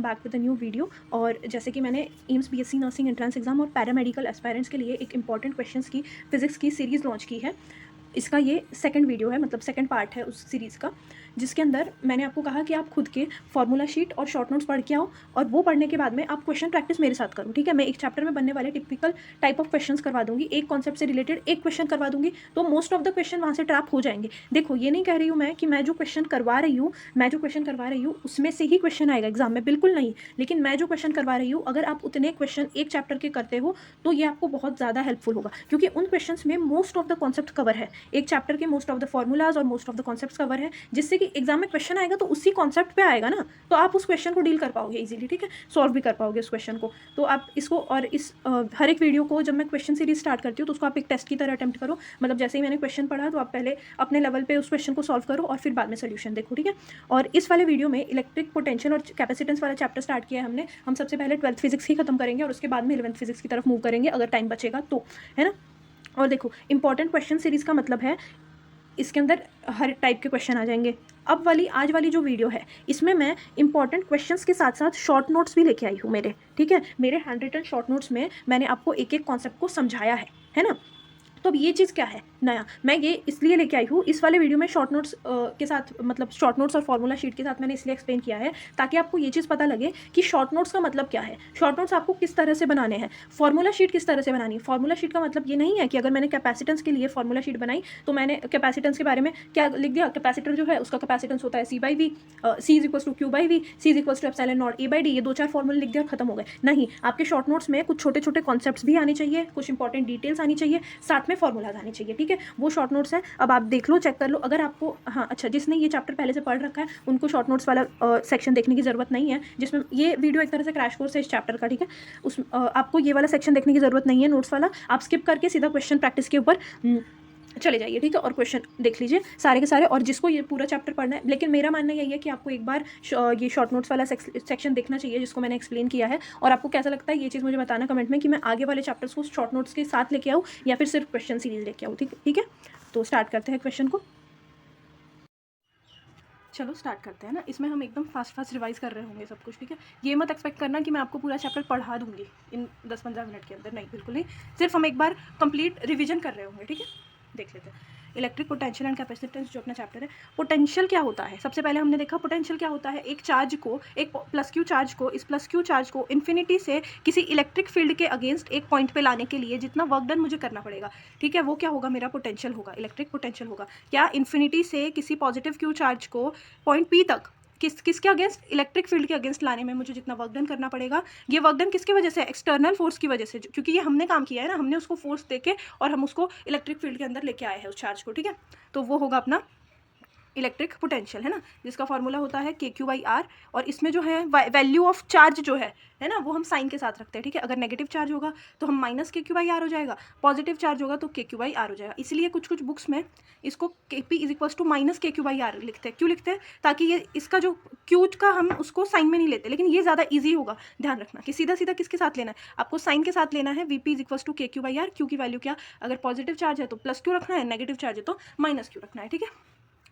Welcome back with a new video. और जैसे कि मैंने AIIMS BSc nursing entrance exam और पैरामेडिकल एस्पायरेंट्स के लिए एक इंपॉर्टेंट क्वेश्चंस की फिजिक्स की सीरीज़ लॉन्च की है। इसका ये सेकंड वीडियो है, मतलब सेकंड पार्ट है उस सीरीज़ का, जिसके अंदर मैंने आपको कहा कि आप खुद के फॉर्मूला शीट और शॉर्ट नोट्स पढ़ के आओ, और वो पढ़ने के बाद में आप क्वेश्चन प्रैक्टिस मेरे साथ करो। ठीक है, मैं एक चैप्टर में बनने वाले टिपिकल टाइप ऑफ क्वेश्चंस करवा दूंगी, एक कॉन्सेप्ट से रिलेटेड एक क्वेश्चन करवा दूंगी, तो मोस्ट ऑफ द क्वेश्चन वहाँ से ट्रैप हो जाएंगे। देखो, ये नहीं कह रही हूँ मैं कि मैं जो क्वेश्चन करवा रही हूँ उसमें से ही क्वेश्चन आएगा एग्जाम में, बिल्कुल नहीं। लेकिन मैं जो क्वेश्चन करवा रही हूँ, अगर आप उतने क्वेश्चन एक चैप्टर के करते हो तो ये आपको बहुत ज़्यादा हेल्पफुल होगा, क्योंकि उन क्वेश्चन में most of the concept cover है, एक चैप्टर के मोस्ट ऑफ द फॉर्मूलाज और most of the concepts cover है, जिससे कि एग्जाम में क्वेश्चन आएगा तो उसी कॉन्सेप्ट पे आएगा ना, तो आप उस क्वेश्चन को डील कर पाओगे इजीली। ठीक है, सॉल्व भी कर पाओगे उस क्वेश्चन को। तो आप इसको और इस हर एक वीडियो को जब मैं क्वेश्चन सीरीज स्टार्ट करती हूँ तो उसको आप एक टेस्ट की तरह अटेम्प्ट करो। मतलब जैसे ही मैंने क्वेश्चन पढ़ा तो आप पहले अपने लेवल पे उस क्वेश्चन को सॉल्व करो और फिर बाद में सोल्यूशन देखो। ठीक है, और इस वाले वीडियो में इलेक्ट्रिक पोटेंशियल और कैपेसिटेंस वाला चैप्टर स्टार्ट किया है हमने। हम सबसे पहले 12th फिजिक्स ही खत्म करेंगे और उसके बाद में 11th फिजिक्स की तरफ मूव करेंगे, अगर टाइम बचेगा तो, है ना। और देखो, इंपॉर्टेंट क्वेश्चन सीरीज का मतलब है इसके अंदर हर टाइप के क्वेश्चन आ जाएंगे। अब वाली आज वाली जो वीडियो है, इसमें मैं इंपॉर्टेंट क्वेश्चंस के साथ साथ शॉर्ट नोट्स भी लेके आई हूँ मेरे। ठीक है, मेरे हैंड रिटन शॉर्ट नोट्स में मैंने आपको एक एक कॉन्सेप्ट को समझाया है ना। तो अब ये चीज़ क्या है नया, मैं ये इसलिए लेके आई हूँ इस वाले वीडियो में शॉर्ट नोट्स के साथ, मतलब शॉर्ट नोट्स और फॉर्मूला शीट के साथ मैंने इसलिए एक्सप्लेन किया है ताकि आपको ये चीज़ पता लगे कि शॉर्ट नोट्स का मतलब क्या है, शॉर्ट नोट्स आपको किस तरह से बनाने हैं, फॉर्मूला शीट किस तरह से बनानी है। फॉर्मूला शीट का मतलब ये नहीं है कि अगर मैंने कैपेसिटेंस के लिए फॉर्मूला शीट बनाई तो मैंने कैपेसिटेंस के बारे में क्या लिख दिया, कैपेसिटर जो है उसका कैपेसिटेंस होता है C/V, C=Q/V, C=ε0 A/D, ये 2-4 फॉर्मूले लिख दिया और खत्म हो गए। नहीं, आपके शॉर्ट नोट्स में कुछ छोटे छोटे कॉन्सेप्ट्स भी आने चाहिए, कुछ इंपॉर्टेंट डिटेल्स आनी चाहिए, साथ में फॉर्मूलाज आने चाहिए। ठीक है, वो शॉर्ट नोट्स है, अब आप देख लो, चेक कर लो। अगर आपको, हाँ अच्छा, जिसने ये चैप्टर पहले से पढ़ रखा है उनको शॉर्ट नोट्स वाला सेक्शन देखने की ज़रूरत नहीं है, जिसमें ये वीडियो एक तरह से क्रैश कोर्स है इस चैप्टर का। ठीक है, उस आपको ये वाला सेक्शन देखने की ज़रूरत नहीं है नोट्स वाला, आप स्किप करके सीधा क्वेश्चन प्रैक्टिस के ऊपर चले जाइए। ठीक है, और क्वेश्चन देख लीजिए सारे के सारे, और जिसको ये पूरा चैप्टर पढ़ना है। लेकिन मेरा मानना यही है कि आपको एक बार ये शॉर्ट नोट्स वाला सेक्शन देखना चाहिए जिसको मैंने एक्सप्लेन किया है। और आपको कैसा लगता है ये चीज़ मुझे बताना कमेंट में, कि मैं आगे वाले चैप्टर्स को शॉर्ट नोट्स के साथ लेके आऊँ या फिर सिर्फ क्वेश्चन सीरीज लेके आऊँ। ठीक है, तो स्टार्ट करते हैं क्वेश्चन को। चलो स्टार्ट करते हैं ना। इसमें हम एकदम फास्ट रिवाइज कर रहे होंगे सब कुछ। ठीक है, ये मत एक्सपेक्ट करना कि मैं आपको पूरा चैप्टर पढ़ा दूंगी इन 10-15 मिनट के अंदर, नहीं, बिल्कुल नहीं। सिर्फ हम एक बार कंप्लीट रिवीजन कर रहे होंगे। ठीक है, देख लेते हैं इलेक्ट्रिक पोटेंशियल एंड कैपेसिटेंस जो अपना चैप्टर है। पोटेंशियल क्या होता है, सबसे पहले हमने देखा पोटेंशियल क्या होता है। एक चार्ज को, एक प्लस क्यू चार्ज को, इस प्लस क्यू चार्ज को इन्फिनिटी से किसी इलेक्ट्रिक फील्ड के अगेंस्ट एक पॉइंट पे लाने के लिए जितना वर्क डन मुझे करना पड़ेगा, ठीक है, वो क्या होगा, मेरा पोटेंशियल होगा, इलेक्ट्रिक पोटेंशियल होगा। क्या इन्फिनिटी से किसी पॉजिटिव क्यू चार्ज को पॉइंट पी तक किसके अगेंस्ट, इलेक्ट्रिक फील्ड के अगेंस्ट लाने में मुझे जितना वर्क डन करना पड़ेगा, ये वर्क डन किसकी वजह से, एक्सटर्नल फोर्स की वजह से, क्योंकि ये हमने काम किया है ना, हमने उसको फोर्स देके और हम उसको इलेक्ट्रिक फील्ड के अंदर लेके आए हैं उस चार्ज को। ठीक है, तो वो होगा अपना इलेक्ट्रिक पोटेंशियल, है ना, जिसका फॉर्मूला होता है KQ/R। और इसमें जो है वैल्यू ऑफ चार्ज जो है ना, वो हम साइन के साथ रखते हैं। ठीक है, अगर नेगेटिव चार्ज होगा तो हम -KQ/R हो जाएगा, पॉजिटिव चार्ज होगा तो KQ/R हो जाएगा। इसलिए कुछ कुछ बुक्स में इसको KP = -KQ/R लिखते हैं। क्यों लिखते हैं, ताकि ये इसका जो Q का हम उसको साइन में नहीं लेते, लेकिन ये ज़्यादा ईजी होगा। ध्यान रखना कि सीधा सीधा किसके साथ लेना है, आपको साइन के साथ लेना है। VP = KQ/R। Q की वैल्यू क्या, अगर पॉजिटिव चार्ज है तो +Q रखना है, नेगेटिव चार्ज है तो -Q रखना है। ठीक है,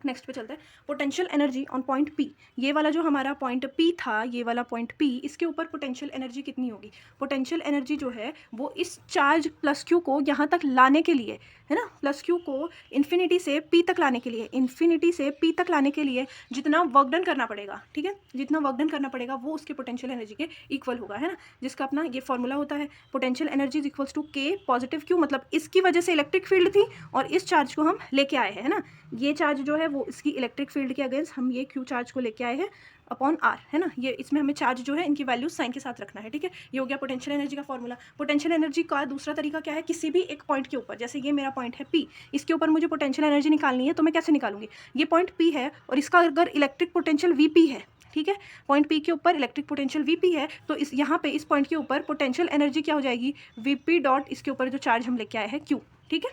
नेक्स्ट पे चलते हैं। Potential energy on point P, ये वाला जो हमारा पॉइंट P था, ये वाला पॉइंट P, इसके ऊपर पोटेंशियल एनर्जी कितनी होगी। पोटेंशियल एनर्जी जो है वो इस चार्ज प्लस Q को यहाँ तक लाने के लिए, है ना, प्लस Q को इन्फिनिटी से P तक लाने के लिए, इन्फिनिटी से P तक लाने के लिए जितना वर्क डन करना पड़ेगा, ठीक है, जितना वर्क डन करना पड़ेगा वो उसके पोटेंशियल एनर्जी के इक्वल होगा, है ना, जिसका अपना ये फॉर्मूला होता है। Potential energy = K positive Q, मतलब इसकी वजह से इलेक्ट्रिक फील्ड थी और इस चार्ज को हम लेके आए हैं, है ना, ये चार्ज जो है वो इसकी इलेक्ट्रिक फील्ड के अगेंस्ट हम ये Q चार्ज को लेके आए हैं अपॉन R, है ना। ये इसमें हमें चार्ज जो है इनकी वैल्यूज साइन के साथ रखना है। ठीक है, ये हो गया पोटेंशियल एनर्जी का फॉर्मूला। पोटेंशियल एनर्जी का दूसरा तरीका क्या है, किसी भी एक पॉइंट के ऊपर, जैसे ये मेरा पॉइंट है P, इसके ऊपर मुझे पोटेंशियल एनर्जी निकालनी है, तो मैं कैसे निकालूंगी, ये पॉइंट P है और इसका अगर इलेक्ट्रिक पोटेंशियल VP है, ठीक है, पॉइंट P के ऊपर इलेक्ट्रिक पोटेंशियल VP है, तो इस यहाँ पे इस पॉइंट के ऊपर पोटेंशियल एनर्जी क्या हो जाएगी, VP डॉट इसके ऊपर जो चार्ज हम लेके आए हैं Q। ठीक है,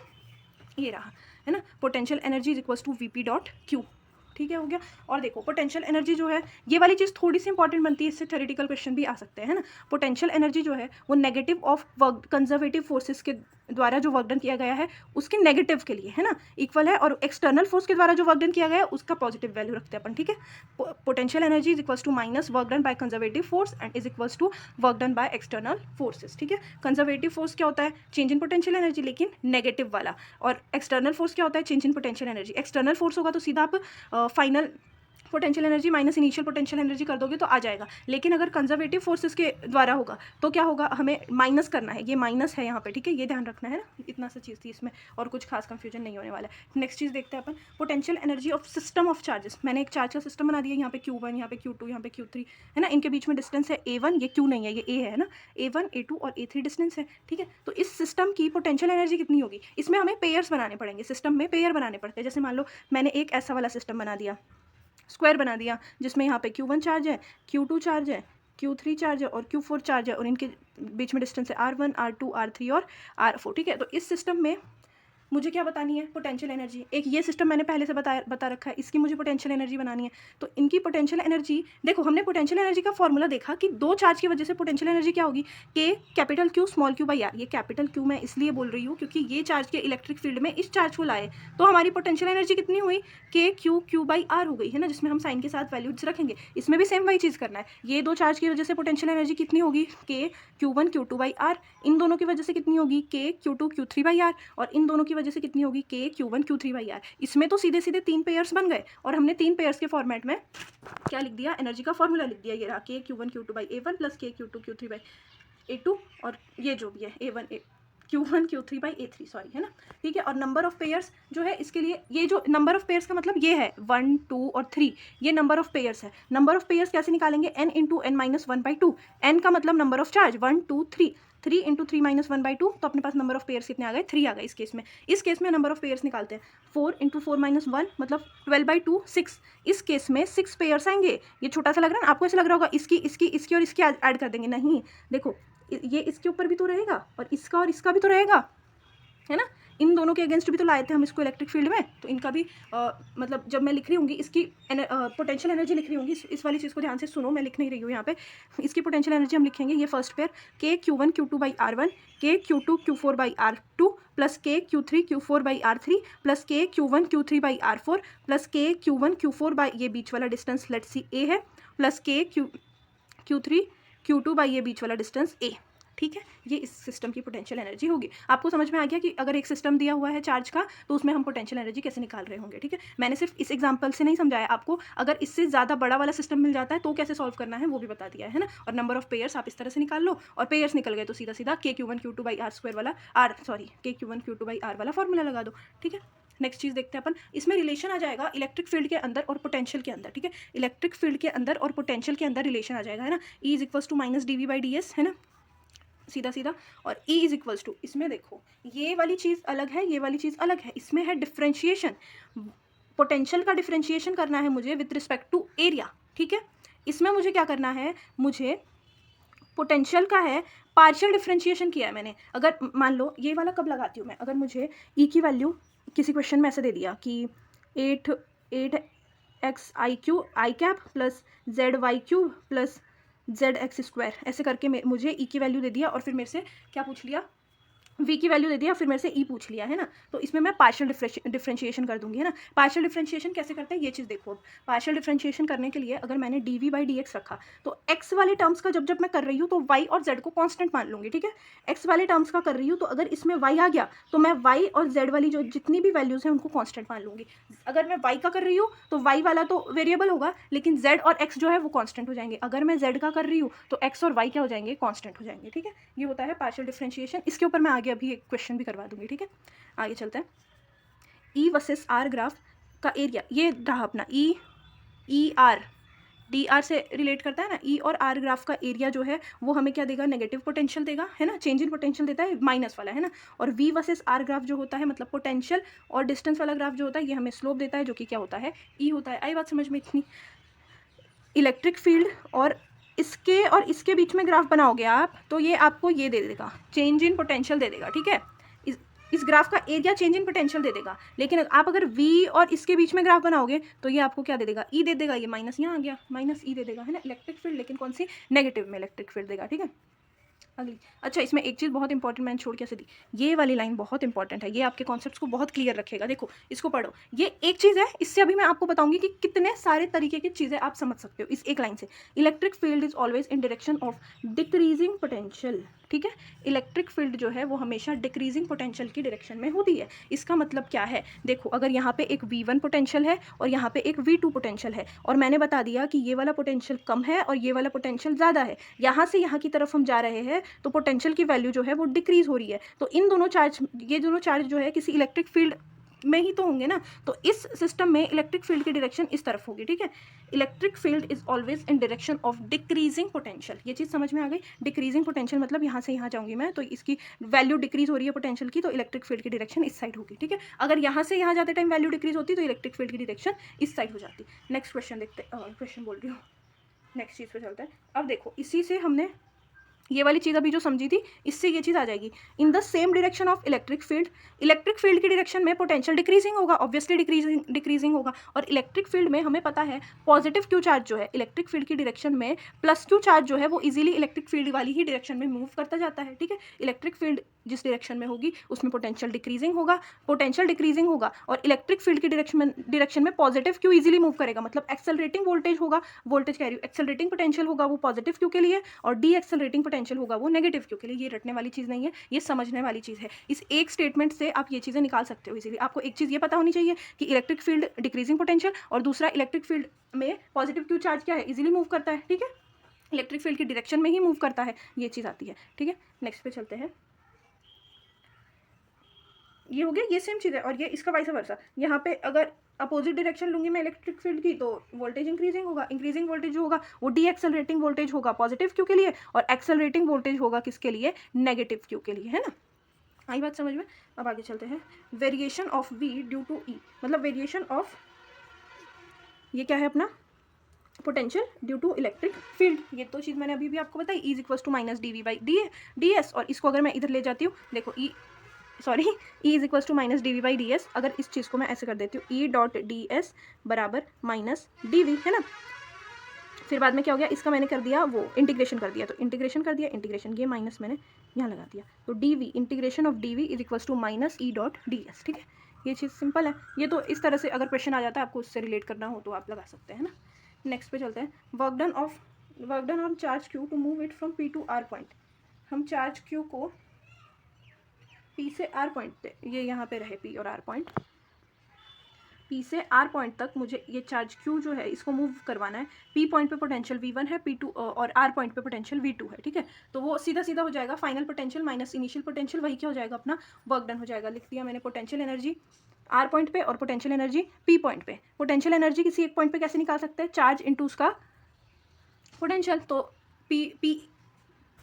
ये रहा, है ना, potential energy = VP dot Q। ठीक है, हो गया। और देखो पोटेंशियल एनर्जी जो है, ये वाली चीज़ थोड़ी सी इंपॉर्टेंट बनती है, इससे थ्योरेटिकल क्वेश्चन भी आ सकते हैं, है ना। पोटेंशियल एनर्जी जो है वो negative of work conservative forces के द्वारा जो वर्क डन किया गया है उसके नेगेटिव के लिए, है ना, इक्वल है, और एक्सटर्नल फोर्स के द्वारा जो वर्क डन किया गया है उसका पॉजिटिव वैल्यू रखते हैं अपन, ठीक है। Potential energy is equals to minus work done by conservative force and is equals to work done by external forces, ठीक है। कंजर्वेटिव फोर्स क्या होता है? चेंज इन पोटेंशियल एनर्जी, लेकिन नेगेटिव वाला, और एक्सटर्नल फोर्स क्या होता है? Change in potential energy. External force होगा तो सीधा आप final potential energy minus initial potential energy कर दोगे तो आ जाएगा, लेकिन अगर कंजर्वेटिव फोर्सेस के द्वारा होगा तो क्या होगा? हमें माइनस करना है, ये माइनस है यहाँ पे, ठीक है, ये ध्यान रखना है ना, इतना सा चीज़ थी इसमें, और कुछ खास कंफ्यूजन नहीं होने वाला है। नेक्स्ट चीज़ देखते हैं अपन, potential energy of system of charges. मैंने एक चार्ज का सिस्टम बना दिया, यहाँ पे Q1, यहाँ पे Q2, यहाँ पे Q3, है ना, इनके बीच में डिस्टेंस है A1, ये Q नहीं है, ये A है ना, A1, A2 और A3 डिस्टेंस है, ठीक है। तो इस सिस्टम की पोटेंशियल एनर्जी कितनी होगी? इसमें हमें पेयर्स बनाने पड़ेंगे, सिस्टम में पेयर बनाने पड़ते हैं। जैसे मान लो मैंने एक ऐसा वाला सिस्टम बना दिया, स्क्वायर बना दिया, जिसमें यहाँ पे Q1 चार्ज है, Q2 चार्ज है, Q3 चार्ज है और Q4 चार्ज है, और इनके बीच में डिस्टेंस है R1, R2, R3 और R4, ठीक है। तो इस सिस्टम में मुझे क्या बतानी है? Potential energy. एक ये सिस्टम मैंने पहले से बता रखा है, इसकी मुझे पोटेंशियल एनर्जी बनानी है। तो इनकी पोटेंशियल एनर्जी देखो, हमने पोटेंशियल एनर्जी का फॉर्मूला देखा कि दो चार्ज की वजह से पोटेंशियल एनर्जी क्या होगी? K capital Q small q by R. ये कैपिटल Q मैं इसलिए बोल रही हूँ क्योंकि ये चार्ज के इलेक्ट्रिक फील्ड में इस चार्ज को लाए, तो हमारी पोटेंशियल एनर्जी कितनी हुई? के Q बाई आर हो गई, है ना, जिसमें हम साइन के साथ वैल्यूज रखेंगे। इसमें भी सेम वही चीज़ करना है। ये दो चार्ज की वजह से पोटेंशियल एनर्जी कितनी होगी? के Q1 Q2 बाई आर। इन दोनों की वजह से कितनी होगी? के Q2 Q3 बाई आर। और इन दोनों की वजह से कितनी होगी? के Q1 Q3 बाई आर। इसमें तो सीधे सीधे 3 पेयर्स बन गए, और हमने 3 पेयर्स के फॉर्मेट में क्या लिख दिया? एनर्जी का फॉर्मूला लिख दिया, ये रहा के Q1 Q2 by A1 plus के Q2 Q3 बाई A2, और ये जो भी है A1 Q1 Q3 by A3, sorry, है ना, ठीक है। और नंबर ऑफ पेयर्स जो है इसके लिए, ये जो नंबर ऑफ पेयर्स का मतलब ये है 1, 2 और 3, ये नंबर ऑफ पेयर्स है। नंबर ऑफ पेयर्स कैसे निकालेंगे? n into n minus 1/2। n का मतलब number of charge 1, 2, 3, 3 into 3 minus 1/2, तो अपने पास नंबर ऑफ पेयर्स कितने आ गए? 3 आ गए। इस केस में नंबर ऑफ पेयर्स निकालते हैं, 4 इंटू 4 माइनस 1 मतलब 12/2, 6। इस केस में 6 पेयर्स आएंगे। ये छोटा सा लग रहा है ना आपको, ऐसा लग रहा होगा इसकी और इसकी ऐड कर देंगे, नहीं, देखो ये इसके ऊपर भी तो रहेगा और इसका भी तो रहेगा, है ना, इन दोनों के अगेंस्ट भी तो लाए थे हम इसको इलेक्ट्रिक फील्ड में, तो इनका भी मतलब जब मैं लिख रही होंगी इसकी पोटेंशियल एनर्जी लिख रही होंगी, इस वाली चीज़ को ध्यान से सुनो, मैं लिख नहीं रही हूँ यहाँ पे। इसकी पोटेंशियल एनर्जी हम लिखेंगे, ये फर्स्ट पेयर के Q1 Q2 बाई R1, के Q2 Q4 by R2 plus के Q3 Q4 by R3 plus के Q1 Q3 by R4 plus के Q1 Q4 बाई ये बीच वाला डिस्टेंस लेट्स सी A है, प्लस के Q3 Q2 बाई ये बीच वाला डिस्टेंस A, ठीक है। ये इस सिस्टम की पोटेंशियल एनर्जी होगी। आपको समझ में आ गया कि अगर एक सिस्टम दिया हुआ है चार्ज का तो उसमें हम पोटेंशियल एनर्जी कैसे निकाल रहे होंगे, ठीक है। मैंने सिर्फ इस एग्जांपल से नहीं समझाया आपको, अगर इससे ज़्यादा बड़ा वाला सिस्टम मिल जाता है तो कैसे सॉल्व करना है वो भी बता दिया है ना। और नंबर ऑफ पेयर्स आप इस तरह से निकाल लो, और पेयर्स निकल गए तो सीधा सीधा के Q1 Q2 by R square वाला के Q1 Q2 बाई आर वाला फॉर्मूला लगा दो, ठीक है। नेक्स्ट चीज़ देखते हैं अपन, इसमें रिलेशन आ जाएगा इलेक्ट्रिक फील्ड के अंदर और पोटेंशियल के अंदर, ठीक है। इलेक्ट्रिक फील्ड के अंदर और पोटेंशियल के अंदर रिलेशन आ जाएगा, है ना। E is equals to minus dV/ds, है ना, सीधा सीधा। और E इज इक्वल्स टू, इसमें देखो ये वाली चीज़ अलग है, ये वाली चीज़ अलग है, इसमें है डिफ्रेंशिएशन। पोटेंशियल का डिफ्रेंशिएशन करना है मुझे विथ रिस्पेक्ट टू एरिया, ठीक है। इसमें मुझे क्या करना है? मुझे पोटेंशियल का है पार्शियल डिफ्रेंशिएशन किया है मैंने। अगर मान लो ये वाला कब लगाती हूँ मैं, अगर मुझे E की वैल्यू किसी क्वेश्चन में ऐसे दे दिया कि 8xi³ i cap plus ZY³ plus ZX² ऐसे करके मुझे E की वैल्यू दे दिया, और फिर मेरे से क्या पूछ लिया? V की वैल्यू दे दिया, फिर मेरे से E पूछ लिया, है ना। तो इसमें मैं पार्शियल डिफ्रेंशिएशन कर दूंगी, है ना। पार्शियल डिफ्रेंशिएशन कैसे करते हैं ये चीज़ देखो। पार्शियल डिफ्रेंशिएशन करने के लिए अगर मैंने dV/dx रखा तो x वाले टर्म्स का जब मैं कर रही हूँ तो y और z को कांस्टेंट मान लूँगी, ठीक है। x वाले टर्म्स का कर रही हूँ तो अगर इसमें y आ गया तो मैं y और z वाली जो जितनी भी वैल्यूज़ हैं उनको कांस्टेंट मान लूँगी। अगर मैं y का कर रही हूँ तो y वाला तो वेरिएबल होगा, लेकिन z और x जो है वो कांस्टेंट हो जाएंगे। अगर मैं z का कर रही हूँ तो x और y क्या हो जाएंगे? कांस्टेंट हो जाएंगे, ठीक है। ये होता है पार्शियल डिफ्रेंशिएशन। इसके ऊपर मैं आगे अभी एक क्वेश्चन भी करवा दूंगी, ठीक है। आगे चलते हैं। E वर्सेस R ग्राफ का एरिया, ये रहा अपना ई आर DR से रिलेट करता है ना। E और R ग्राफ का एरिया जो है वो हमें क्या देगा? नेगेटिव पोटेंशियल देगा, है ना, चेंज इन पोटेंशियल देता है, माइनस वाला, है ना। और V वर्सेस R ग्राफ जो होता है मतलब पोटेंशियल और डिस्टेंस वाला ग्राफ जो होता है ये हमें स्लोप देता है, जो कि क्या होता है? E होता है। आई बात समझ में इतनी? इलेक्ट्रिक फील्ड और इसके बीच में ग्राफ बनाओगे आप तो ये आपको ये दे देगा, चेंज इन पोटेंशियल दे देगा, ठीक है। इस ग्राफ का एरिया चेंज इन पोटेंशियल दे देगा, लेकिन आप अगर V और इसके बीच में ग्राफ बनाओगे तो ये आपको क्या दे देगा? E दे देगा। ये माइनस यहाँ आ गया, माइनस E दे देगा, है ना, इलेक्ट्रिक फील्ड, लेकिन कौन सी? नेगेटिव में इलेक्ट्रिक फील्ड देगा, ठीक है। अगली, अच्छा इसमें एक चीज़ बहुत इंपॉर्टेंट मैंने छोड़ कैसे दी, ये वाली लाइन बहुत इंपॉर्टेंट है, ये आपके कॉन्सेप्ट्स को बहुत क्लियर रखेगा। देखो इसको पढ़ो, ये एक चीज़ है, इससे अभी मैं आपको बताऊंगी कि कितने सारे तरीके की चीज़ें आप समझ सकते हो इस एक लाइन से। Electric field is always in direction of decreasing potential, ठीक है। इलेक्ट्रिक फील्ड जो है वो हमेशा डिक्रीजिंग पोटेंशियल की डायरेक्शन में होती है। इसका मतलब क्या है, देखो अगर यहाँ पे एक V1 पोटेंशियल है और यहाँ पे एक V2 पोटेंशियल है, और मैंने बता दिया कि ये वाला पोटेंशियल कम है और ये वाला पोटेंशियल ज़्यादा है, यहाँ से यहाँ की तरफ हम जा रहे हैं तो पोटेंशियल की वैल्यू जो है वो डिक्रीज हो रही है। तो इन दोनों चार्ज, ये दोनों चार्ज जो है किसी इलेक्ट्रिक फील्ड में ही तो होंगे ना, तो इस सिस्टम में इलेक्ट्रिक फील्ड की डायरेक्शन इस तरफ होगी, ठीक है। Electric field is always in direction of decreasing potential, ये चीज़ समझ में आ गई। डिक्रीजिंग पोटेंशियल मतलब यहाँ से यहाँ जाऊंगी मैं तो इसकी वैल्यू डिक्रीज हो रही है पोटेंशियल की, तो इलेक्ट्रिक फील्ड की डायरेक्शन इस साइड होगी, ठीक है। अगर यहाँ से यहाँ जाते टाइम वैल्यू डिक्रीज होती तो इलेक्ट्रिक फील्ड की डायरेक्शन इस साइड हो जाती। नेक्स्ट क्वेश्चन देखते, क्वेश्चन बोल रही हूँ, नेक्स्ट चीज़ पे चलता है। अब देखो इसी से हमने ये वाली चीज़ अभी जो समझी थी, इससे ये चीज़ आ जाएगी। In the same direction of electric field, electric field की डायरेक्शन में पोटेंशियल डिक्रीजिंग होगा, ऑब्वियसली डिक्रीजिंग होगा। और इलेक्ट्रिक फील्ड में हमें पता है पॉजिटिव क्यू चार्ज जो है इलेक्ट्रिक फील्ड की डायरेक्शन में, प्लस क्यू चार्ज जो है वो इजीली इलेक्ट्रिक फील्ड वाली ही डायरेक्शन में मूव करता जाता है, ठीक है। इलेक्ट्रिक फील्ड जिस डायरेक्शन में होगी उसमें पोटेंशियल डिक्रीजिंग होगा और इलेक्ट्रिक फील्ड की डायरेक्शन में पॉजिटिव क्यू इजीली मूव करेगा, मतलब एक्सेलरेटिंग वोल्टेज होगा, वोल्टेज कह रही हूँ, एक्सेलरेटिंग पोटेंशियल होगा वो पॉजिटिव क्यू के लिए, और डी एक्सेलरेटिंग पोटेंशियल होगा वो नेगेटिव क्यू के लिए। ये रटने वाली चीज़ नहीं है, ये समझने वाली चीज़ है। इस एक स्टेटमेंट से आप ये चीज़ें निकाल सकते हो इजीली। आपको एक चीज़ ये पता होनी चाहिए कि इलेक्ट्रिक फील्ड डिक्रीजिंग पोटेंशियल, और दूसरा इलेक्ट्रिक फील्ड में पॉजिटिव क्यू चार्ज क्या है, इजीली मूव करता है, ठीक है, इलेक्ट्रिक फील्ड की डायरेक्शन में ही मूव करता है, ये चीज़ आती है, ठीक है। नेक्स्ट पे चलते हैं, ये हो गया, ये सेम चीज़ है, और ये इसका वाइस वर्सा। यहाँ पे अगर अपोजिट डायरेक्शन लूंगी मैं इलेक्ट्रिक फील्ड की तो वोल्टेज इंक्रीजिंग होगा, इंक्रीजिंग वोल्टेज जो होगा वो डी एक्सेलरेटिंग वोल्टेज होगा पॉजिटिव क्यू के लिए, और एक्सेलरेटिंग वोल्टेज होगा किसके लिए, नेगेटिव क्यू के लिए, है ना। आई बात समझ में। अब आगे चलते हैं, variation of V due to E, मतलब वेरिएशन ऑफ, ये क्या है अपना potential due to electric field. ये तो चीज़ मैंने अभी भी आपको बताई, E equals to minus dV/ds, और इसको अगर मैं इधर ले जाती हूँ, देखो E is equals to minus dV/ds, अगर इस चीज़ को मैं ऐसे कर देती हूँ E.ds बराबर माइनस dV, है ना। फिर बाद में क्या हो गया, इसका मैंने कर दिया वो इंटीग्रेशन कर दिया, तो इंटीग्रेशन कर दिया, इंटीग्रेशन ये माइनस मैंने यहाँ लगा दिया, तो dV integration of dV is equals to minus E.ds, ठीक है। ये चीज़ सिंपल है, ये तो इस तरह से अगर क्वेश्चन आ जाता है आपको उससे रिलेट करना हो तो आप लगा सकते हैं ना। नेक्स्ट पे चलते हैं, work done on charge Q to move it from P to R point. हम चार्ज Q को P से R पॉइंट पे, ये यहाँ पे रहे P और R पॉइंट, P से R पॉइंट तक मुझे ये चार्ज Q जो है इसको मूव करवाना है। P पॉइंट पे पोटेंशियल V1 है, P2 और R पॉइंट पे पोटेंशियल V2 है, ठीक है। तो वो सीधा सीधा हो जाएगा final potential minus initial potential, वही क्या हो जाएगा अपना वर्क डन हो जाएगा। लिख दिया मैंने पोटेंशियल एनर्जी R पॉइंट पे और पोटेंशियल एनर्जी P पॉइंट पे। पोटेंशियल एनर्जी किसी एक पॉइंट पे कैसे निकाल सकते हैं, चार्ज इनटू उसका पोटेंशियल, तो P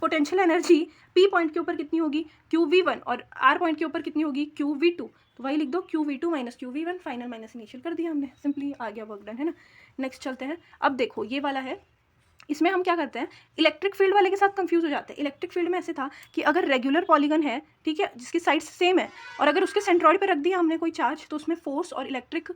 potential energy P point के ऊपर कितनी होगी, QV1, और R पॉइंट के ऊपर कितनी होगी, QV2, तो वही लिख दो QV2 minus QV1, final minus initial कर दिया हमने, सिंपली आ गया वर्क डन, है ना। नेक्स्ट चलते हैं, अब देखो ये वाला है, इसमें हम क्या करते हैं, इलेक्ट्रिक फील्ड वाले के साथ कंफ्यूज हो जाते हैं। इलेक्ट्रिक फील्ड में ऐसे था कि अगर रेगुलर पॉलीगन है, ठीक है, जिसकी साइड्स सेम है, और अगर उसके सेंट्रॉइड पे रख दिया हमने कोई चार्ज, तो उसमें फोर्स और इलेक्ट्रिक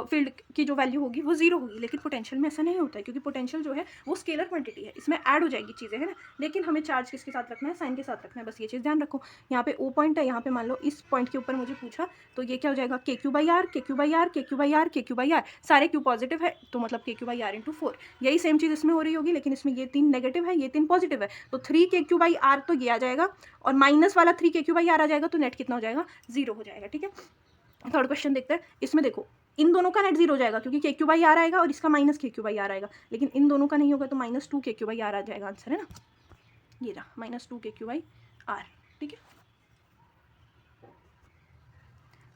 फील्ड की जो वैल्यू होगी वो जीरो होगी। लेकिन पोटेंशियल में ऐसा नहीं होता है, क्योंकि पोटेंशियल जो है वो स्केलर क्वांटिटी है, इसमें ऐड हो जाएगी चीज़ें, है ना। लेकिन हमें चार्ज किसके साथ रखना है, साइन के साथ रखना है, बस ये चीज़ ध्यान रखो। यहाँ पे O पॉइंट है, यहाँ पे मान लो इस पॉइंट के ऊपर मुझे पूछा, तो ये क्या हो जाएगा, KQ/R, KQ/R, KQ/R, KQ/R, सारे Q पॉजिटिव है, तो मतलब KQ/R इंटू 4। यही सेम चीज़ इसमें हो रही होगी, लेकिन इसमें ये 3 नेगेटिव है, ये 3 पॉजिटिव है, तो 3 KQ/R तो ये आ जाएगा, और माइनस वाला 3 KQ/R आ जाएगा, तो नेट कितना हो जाएगा, 0 हो जाएगा, ठीक है। थर्ड क्वेश्चन देखते हैं, इसमें देखो इन दोनों का नेट 0 हो जाएगा, क्योंकि KQ/R आएगा और इसका माइनस KQ/R आएगा, लेकिन इन दोनों का नहीं होगा, तो माइनस 2 KQ/R आ जाएगा, आंसर है ना, ये रहा माइनस 2 KQ/R, ठीक है।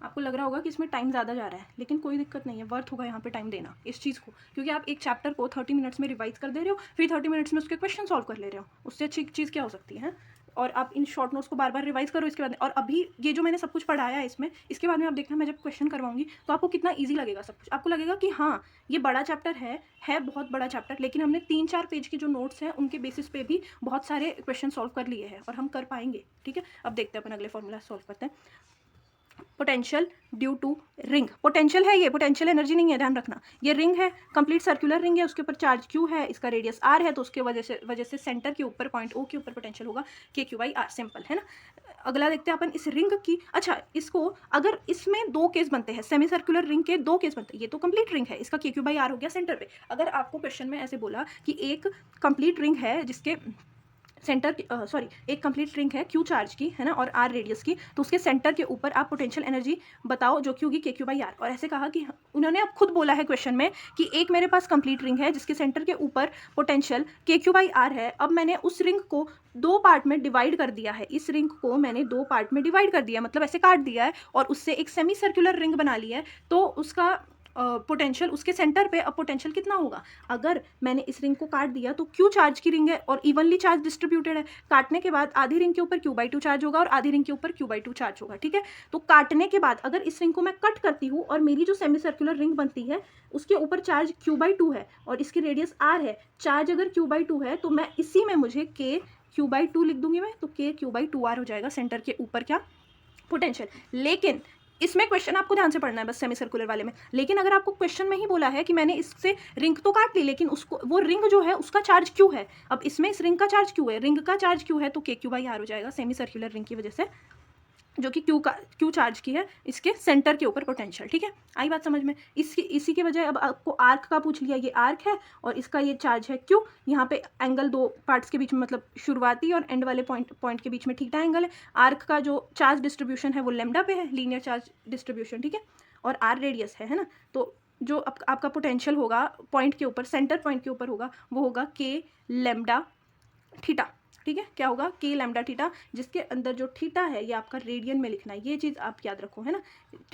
आपको लग रहा होगा कि इसमें टाइम ज़्यादा जा रहा है, लेकिन कोई दिक्कत नहीं है, वर्थ होगा यहाँ पे टाइम देना इस चीज़ को, क्योंकि आप एक चैप्टर को 30 मिनट्स में रिवाइज कर दे रहे हो, फिर 30 मिनट्स में उसके क्वेश्चन सॉल्व कर ले रहे हो, उससे अच्छी चीज़ क्या हो सकती है। और आप इन शॉर्ट नोट्स को बार बार रिवाइज करो इसके बाद, और अभी ये जो मैंने सब कुछ पढ़ाया है इसमें, इसके बाद में आप देखना मैं जब क्वेश्चन करवाऊंगी तो आपको कितना ईजी लगेगा सब कुछ। आपको लगेगा कि हाँ ये बड़ा चैप्टर है बहुत बड़ा चैप्टर, लेकिन हमने 3-4 पेज के जो नोट्स हैं उनके बेसिस पे भी बहुत सारे क्वेश्चन सॉल्व कर लिए हैं, और हम कर पाएंगे, ठीक है। अब देखते हैं अपन अगले फॉर्मूला सॉल्व करते हैं। Potential due to ring, potential है ये, पोटेंशियल एनर्जी नहीं है, ध्यान रखना। ये रिंग है, कंप्लीट सर्कुलर रिंग है, उसके ऊपर चार्ज क्यू है, इसका रेडियस आर है, तो उसके वजह से सेंटर के ऊपर पॉइंट ओ के ऊपर पोटेंशियल होगा K Q by are, simple है ना। अगला देखते हैं अपन इस रिंग की। अच्छा, इसको अगर इसमें दो केस बनते हैं, सेमी सर्कुलर रिंग के दो केस बनते हैं, ये तो कंप्लीट रिंग है, इसका के क्यू बाई आर हो गया सेंटर पे। अगर आपको क्वेश्चन में ऐसे बोला कि एक कंप्लीट रिंग है जिसके सेंटर एक कंप्लीट रिंग है क्यू चार्ज की, है ना, और आर रेडियस की, तो उसके सेंटर के ऊपर आप पोटेंशियल एनर्जी बताओ जो कि होगी के क्यू बाई आर। और ऐसे कहा कि उन्होंने अब खुद बोला है क्वेश्चन में कि एक मेरे पास कंप्लीट रिंग है जिसके सेंटर के ऊपर पोटेंशियल के क्यू बाई आर है। अब मैंने उस रिंग को दो पार्ट में डिवाइड कर दिया है, इस रिंग को मैंने दो पार्ट में डिवाइड कर दिया, मतलब ऐसे काट दिया है और उससे एक सेमी सर्कुलर रिंग बना लिया है, तो उसका पोटेंशियल उसके सेंटर पे अब पोटेंशियल कितना होगा। अगर मैंने इस रिंग को काट दिया तो क्यू चार्ज की रिंग है और इवनली चार्ज डिस्ट्रीब्यूटेड है, काटने के बाद आधी रिंग के ऊपर क्यू बाई टू चार्ज होगा और आधी रिंग के ऊपर क्यू बाई टू चार्ज होगा, ठीक है। तो काटने के बाद अगर इस रिंग को मैं कट करती हूँ और मेरी जो सेमी सर्कुलर रिंग बनती है उसके ऊपर चार्ज क्यू बाई टू है और इसकी रेडियस आर है, चार्ज अगर क्यू बाई टू है तो मैं इसी में मुझे के क्यू बाई टू लिख दूंगी मैं, तो के क्यू बाई टू आर हो जाएगा सेंटर के ऊपर क्या पोटेंशियल। लेकिन इसमें क्वेश्चन आपको ध्यान से पढ़ना है बस सेमी सर्कुलर वाले में। लेकिन अगर आपको क्वेश्चन में ही बोला है कि मैंने इससे रिंग तो काट ली लेकिन उसको वो रिंग जो है उसका चार्ज क्यू है, अब इसमें इस रिंग का चार्ज क्यू है, रिंग का चार्ज क्यू है, तो के क्यू बाई आर हो जाएगा सेमी सर्कुलर रिंग की वजह से, जो कि क्यू चार्ज की है, इसके सेंटर के ऊपर पोटेंशियल, ठीक है। आई बात समझ में। इसी के बजाय अब आपको आर्क का पूछ लिया, ये आर्क है और इसका ये चार्ज है क्यू, यहाँ पे एंगल दो पार्ट्स के बीच में, मतलब शुरुआती और एंड वाले पॉइंट के बीच में थीटा एंगल है। आर्क का जो चार्ज डिस्ट्रीब्यूशन है वो लेमडा पे है, लीनियर चार्ज डिस्ट्रीब्यूशन, ठीक है, और आर रेडियस है ना। तो जो आपका पोटेंशियल होगा पॉइंट के ऊपर, सेंटर पॉइंट के ऊपर होगा, वो होगा के लेमडा थीटा, ठीक है। क्या होगा के लैम्डा थीटा, जिसके अंदर जो थीटा है ये आपका रेडियन में लिखना है, ये चीज़ आप याद रखो, है ना।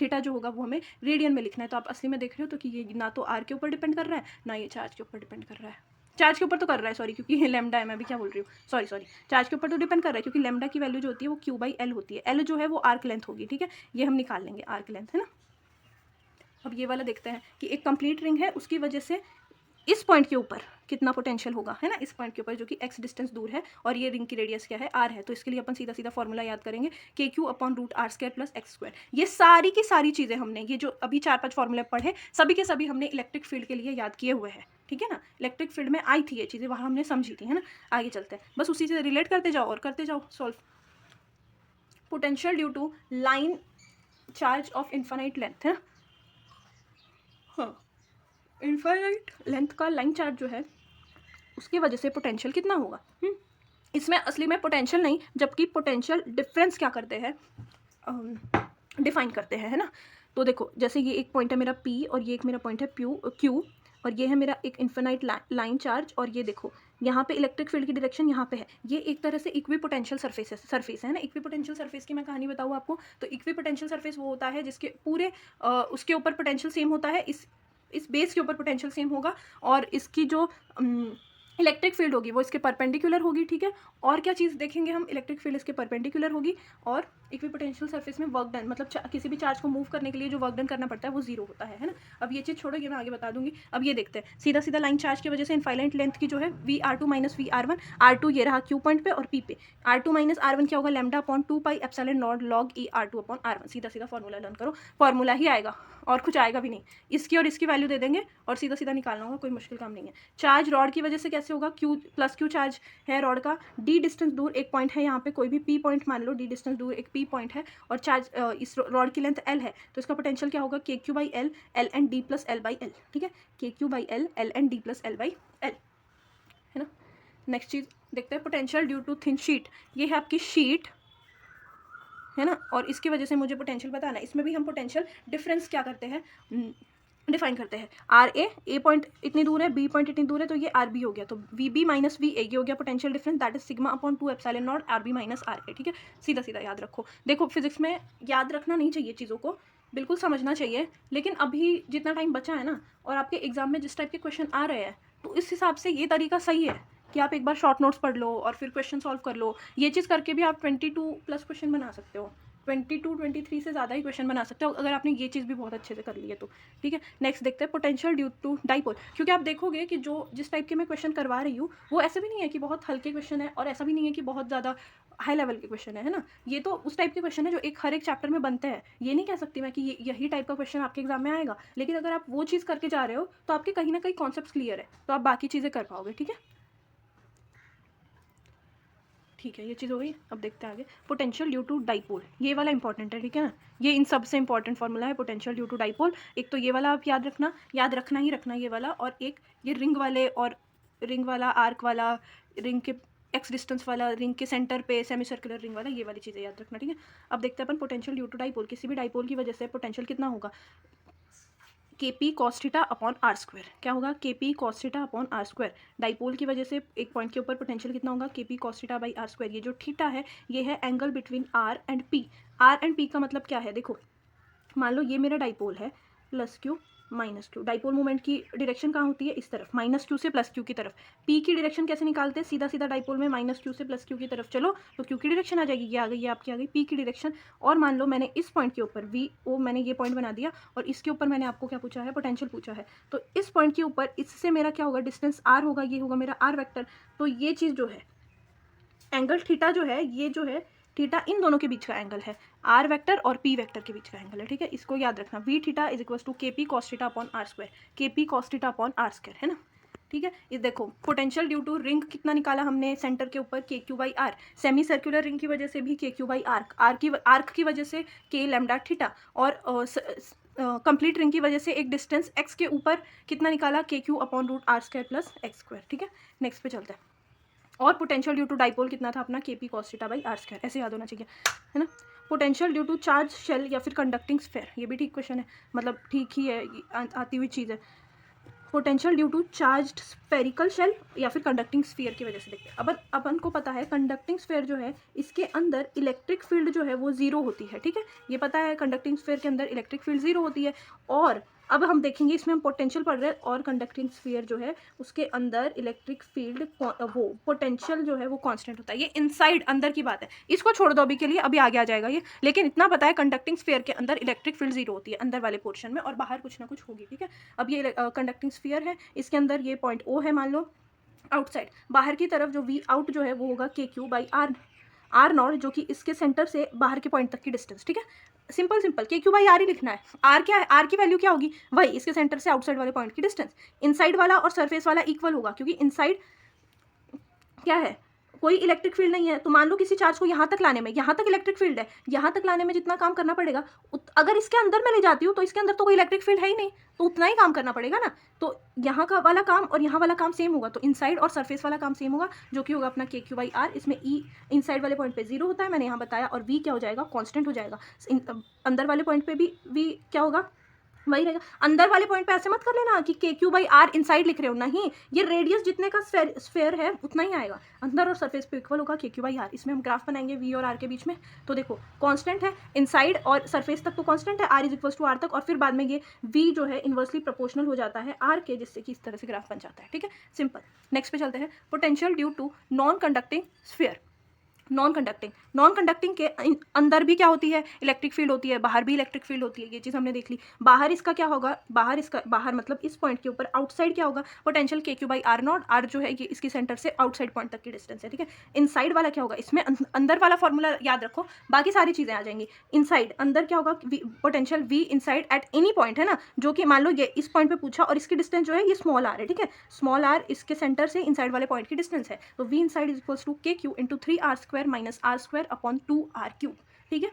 थीटा जो होगा वो हमें रेडियन में लिखना है। तो आप असली में देख रहे हो तो कि ये ना तो आर के ऊपर डिपेंड कर रहा है ना ये चार्ज के ऊपर डिपेंड कर रहा है, चार्ज के ऊपर तो कर रहा है सॉरी, क्योंकि ये लैम्डा है, मैं भी क्या बोल रही हूँ, सॉरी चार्ज के ऊपर तो डिपेंड कर रहा है क्योंकि लैम्डा की वैल्यू जो होती है वो क्यू बाई एल होती है, एल जो है वो आर्क लेंथ होगी, ठीक है, ये हम निकाल लेंगे आर्क लेंथ, है ना। अब ये वाला देखते हैं कि एक कंप्लीट रिंग है उसकी वजह से इस पॉइंट के ऊपर कितना पोटेंशियल होगा, है ना, इस पॉइंट के ऊपर जो कि x डिस्टेंस दूर है और ये रिंग की रेडियस क्या है r है। तो इसके लिए अपन सीधा सीधा फॉर्मूला याद करेंगे K Q upon root R square plus X square. ये सारी की सारी चीज़ें हमने ये जो अभी 4-5 फॉर्मूले पढ़े सभी के सभी हमने इलेक्ट्रिक फील्ड के लिए याद किए हुए हैं, ठीक है ना। इलेक्ट्रिक फील्ड में आई थी ये चीज़ें, वहाँ हमने समझी थी, है ना। आगे चलते हैं, बस उसी से रिलेट करते जाओ और करते जाओ solve. Potential due to line charge of infinite length, है ना, हाँ, इन्फाइनाइट लेंथ का लाइन चार्ज जो है उसकी वजह से पोटेंशियल कितना होगा। इसमें असली में पोटेंशियल नहीं, जबकि पोटेंशियल डिफरेंस क्या करते हैं, डिफाइन करते हैं, है ना। तो देखो जैसे ये एक पॉइंट है मेरा P और ये एक मेरा पॉइंट है Q और ये है मेरा एक इन्फिनाइट लाइन चार्ज, और ये देखो यहाँ पे इलेक्ट्रिक फील्ड की डायरेक्शन यहाँ पे है, ये एक तरह से इक्वी पोटेंशियल सरफेस है ना। इक्वी पोटेंशियल सरफेस की मैं कहानी बताऊँ आपको, तो इक्वी पोटेंशियल सरफेस वो होता है जिसके पूरे उसके ऊपर पोटेंशियल सेम होता है, इस बेस के ऊपर पोटेंशियल सेम होगा और इसकी जो इलेक्ट्रिक फील्ड होगी वो इसके परपेंडिकुलर होगी, ठीक है। और क्या चीज़ देखेंगे हम, इलेक्ट्रिक फील्ड इसके परपेंडिकुलर होगी और इक्विपोटेंशियल सरफेस में वर्क डन, मतलब किसी भी चार्ज को मूव करने के लिए जो वर्क डन करना पड़ता है वो जीरो होता है ना। अब ये चीज़ छोड़ो, ये मैं आगे बता दूंगी। अब ये देखते हैं सीधा सीधा लाइन चार्ज की वजह से इनफाइनाइट लेंथ की जो है V R two minus V R one, R two ये रहा क्यू पॉइंट पे और पी पे, R two minus R one क्या होगा, lambda upon two pi epsilon naught log e R two upon R one. सीधा सीधा फॉर्मूला लर्न करो, फॉर्मूला ही आएगा और कुछ आएगा भी नहीं। इसकी और इसकी वैल्यू दे देंगे और सीधा सीधा निकालना होगा, कोई मुश्किल काम नहीं है। चार्ज रॉड की वजह से कैसे होगा, क्यू प्लस क्यू चार्ज है रॉड का, डी डिस्टेंस दूर एक पॉइंट है यहाँ पे, कोई भी पी पॉइंट मान लो, डी डिस्टेंस दूर एक पी पॉइंट है और चार्ज इस रॉड की लेंथ एल है, तो इसका पोटेंशियल क्या होगा, K Q by L, L and D plus L by L, ठीक है, K Q by L, L and D plus L by L, है ना। नेक्स्ट चीज़ देखते हैं, potential due to thin sheet, ये है आपकी शीट, है ना, और इसकी वजह से मुझे पोटेंशियल बताना है। इसमें भी हम पोटेंशियल डिफरेंस क्या करते हैं, डिफाइन करते हैं। आर ए पॉइंट इतनी दूर है, बी पॉइंट इतनी दूर है, तो ये आर बी हो गया, तो V B minus V A ये हो गया potential difference, that is sigma upon two epsilon naught R B minus R A, ठीक है। सीधा सीधा याद रखो। देखो फिजिक्स में याद रखना नहीं चाहिए चीज़ों को, बिल्कुल समझना चाहिए, लेकिन अभी जितना टाइम बचा है ना और आपके एग्जाम में जिस टाइप के क्वेश्चन आ रहे हैं तो इस हिसाब से ये तरीका सही है कि आप एक बार शॉर्ट नोट्स पढ़ लो और फिर क्वेश्चन सॉल्व कर लो। ये चीज़ करके भी आप 22 प्लस क्वेश्चन बना सकते हो, 22-23 से ज़्यादा ही क्वेश्चन बना सकते हो अगर आपने ये चीज़ भी बहुत अच्छे से कर ली है तो, ठीक है। नेक्स्ट देखते हैं पोटेंशियल ड्यू टू डाइपोल, क्योंकि आप देखोगे कि जो जिस टाइप के मैं क्वेश्चन करवा रही हूँ वो ऐसे भी नहीं है कि बहुत हल्के क्वेश्चन है और ऐसा भी नहीं है कि बहुत ज़्यादा हाई लेवल के क्वेश्चन है ना। ये तो उस टाइप के क्वेश्चन है जो हर एक चैप्टर में बनते हैं। ये नहीं कह सकती मैं कि यही टाइप का क्वेश्चन आपके एग्जाम में आएगा, लेकिन अगर आप वो चीज़ करके जा रहे हो तो आपके कहीं ना कहीं कॉन्सेप्ट क्लियर है, तो आप बाकी चीज़ें कर पाओगे, ठीक है। ठीक है, ये चीज़ हो गई। अब देखते हैं आगे, पोटेंशियल ड्यू टू डाइपोल, ये वाला इंपॉर्टेंट है, ठीक है ना। ये इन सबसे इंपॉर्टेंट फॉर्मूला है पोटेंशियल ड्यू टू डाइपोल। एक तो ये वाला आप याद रखना ही रखना ये वाला, और एक ये रिंग वाले और रिंग वाला, आर्क वाला, रिंग के एक्स डिस्टेंस वाला, रिंग के सेंटर पे सेमी सर्कुलर रिंग वाला, ये वाली चीज़ें याद रखना, ठीक है। अब देखते हैं अपन पोटेंशियल ड्यू टू डाइपोल, किसी भी डाइपोल की वजह से पोटेंशियल कितना होगा, KP cos theta upon R square. क्या होगा, KP cos theta upon R square. Dipole की वजह से एक पॉइंट के ऊपर पोटेंशियल कितना होगा, KP cos theta by R square. ये जो थीटा है ये है angle between R and P। R and P का मतलब क्या है, देखो मान लो ये मेरा डाइपोल है, plus Q minus Q. Dipole movement की डायरेक्शन कहाँ होती है, इस तरफ, माइनस क्यू से प्लस क्यू की तरफ। पी की डायरेक्शन कैसे निकालते हैं, सीधा सीधा डाइपोल में माइनस क्यू से प्लस क्यू की तरफ चलो तो क्यू की डायरेक्शन आ जाएगी, ये आ गई, ये आपकी आ गई पी की डायरेक्शन। और मान लो मैंने इस पॉइंट के ऊपर वी ओ, मैंने ये पॉइंट बना दिया और इसके ऊपर मैंने आपको क्या पूछा है, पोटेंशियल पूछा है। तो इस पॉइंट के ऊपर इससे मेरा क्या होगा, डिस्टेंस आर होगा, ये होगा मेरा आर वेक्टर। तो ये चीज़ जो है, एंगल थीटा जो है, ये जो है थीटा इन दोनों के बीच का एंगल है, आर वेक्टर और पी वेक्टर के बीच का एंगल है, ठीक है। इसको याद रखना, V theta is equal to KP cos theta upon R square, KP cos theta upon R square, है ना, ठीक है। ये देखो पोटेंशियल ड्यू टू रिंग कितना निकाला हमने, सेंटर के ऊपर KQ by R. Semicircular ring की वजह से भी KQ बाई आर्क की वजह से K लैम्डा थीटा, और कंप्लीट रिंग की वजह से एक डिस्टेंस x के ऊपर कितना निकाला, KQ upon root R square plus X square, ठीक है। नेक्स्ट पे चलते हैं। और पोटेंशियल ड्यू टू डाइपोल कितना था अपना, KP cos theta by R square, ऐसे याद होना चाहिए, है ना। Potential due to charge shell या फिर कंडक्टिंग स्फेयर, ये भी ठीक क्वेश्चन है, मतलब ठीक ही है, आती हुई चीज़ है। Potential due to charged spherical shell या फिर कंडक्टिंग स्फीयर की वजह से देखते हैं। अपन को पता है कंडक्टिंग स्फीयर जो है इसके अंदर इलेक्ट्रिक फील्ड जो है वो जीरो होती है, ठीक है। ये पता है कंडक्टिंग स्फीयर के अंदर इलेक्ट्रिक फील्ड जीरो होती है। और अब हम देखेंगे इसमें हम पोटेंशियल पढ़ रहे हैं, और कंडक्टिंग स्फीयर जो है उसके अंदर इलेक्ट्रिक फील्ड वो पोटेंशियल जो है वो कांस्टेंट होता है। ये इनसाइड अंदर की बात है, इसको छोड़ दो अभी के लिए, अभी आगे आ जाएगा ये। लेकिन इतना पता है कंडक्टिंग स्फीयर के अंदर इलेक्ट्रिक फील्ड जीरो होती है अंदर वाले पोर्शन में, और बाहर कुछ ना कुछ होगी, ठीक है। अब ये कंडक्टिंग स्फीयर है, इसके अंदर ये पॉइंट O है मान लो, आउटसाइड बाहर की तरफ जो V आउट जो है वो होगा KQ बाई आर नॉट, जो कि इसके सेंटर से बाहर के पॉइंट तक की डिस्टेंस, ठीक है। सिंपल KQ बाई आर ही लिखना है। आर क्या है, आर की वैल्यू क्या होगी, वही इसके सेंटर से आउटसाइड वाले पॉइंट की डिस्टेंस। इनसाइड वाला और सरफेस वाला इक्वल होगा, क्योंकि इनसाइड क्या है, कोई इलेक्ट्रिक फील्ड नहीं है। तो मान लो किसी चार्ज को यहाँ तक लाने में, यहाँ तक इलेक्ट्रिक फील्ड है, यहाँ तक लाने में जितना काम करना पड़ेगा, अगर इसके अंदर मैं ले जाती हूँ तो इसके अंदर तो कोई इलेक्ट्रिक फील्ड है ही नहीं, तो उतना ही काम करना पड़ेगा ना। तो यहाँ का वाला काम और यहाँ वाला काम सेम होगा, तो इनसाइड और सरफेस वाला काम सेम होगा, जो कि होगा अपना KQ बाई आर। इसमें E इनसाइड वाले पॉइंट पे जीरो होता है, मैंने यहाँ बताया, और V क्या हो जाएगा, कांस्टेंट हो जाएगा। अंदर वाले पॉइंट पे भी V क्या होगा, वही रहेगा। अंदर वाले पॉइंट पे ऐसे मत कर लेना कि KQ बाई आर इनसाइड लिख रहे हो, नहीं, ये रेडियस जितने का स्फेयर है उतना ही आएगा, अंदर और सरफेस पे इक्वल होगा KQ बाई आर। इसमें हम ग्राफ बनाएंगे V और R के बीच में, तो देखो कांस्टेंट है इनसाइड और सरफेस तक तो कांस्टेंट है, R is equal to R तक, और फिर बाद में ये V जो है इन्वर्सली प्रोपोर्शनल हो जाता है R के, जिससे कि इस तरह से ग्राफ बन जाता है, ठीक है, सिंपल। नेक्स्ट पे चलते हैं, potential due to non conducting sphere. Non conducting के अंदर भी क्या होती है, इलेक्ट्रिक फील्ड होती है, बाहर भी इलेक्ट्रिक फील्ड होती है, ये चीज़ हमने देख ली। बाहर इसका क्या होगा, बाहर मतलब इस पॉइंट के ऊपर आउटसाइड क्या होगा, potential KQ by R naught, R जो है ये इसकी सेंटर से आउटसाइड पॉइंट तक की डिस्टेंस है, ठीक है। इनसाइड वाला क्या होगा, इसमें अंदर वाला फॉर्मूला याद रखो, बाकी सारी चीज़ें आ जाएंगी। इनसाइड अंदर क्या होगा, potential V inside at any point, है ना, जो कि मान लो ये इस पॉइंट पे पूछा और इसकी डिस्टेंस जो है ये स्मॉल r है, ठीक है। स्मॉल r इसके सेंटर से इनसाइड वाले पॉइंट की डिस्टेंस है, तो V inside is equal to KQ into 3r square minus r square upon 2r cube, ठीक है।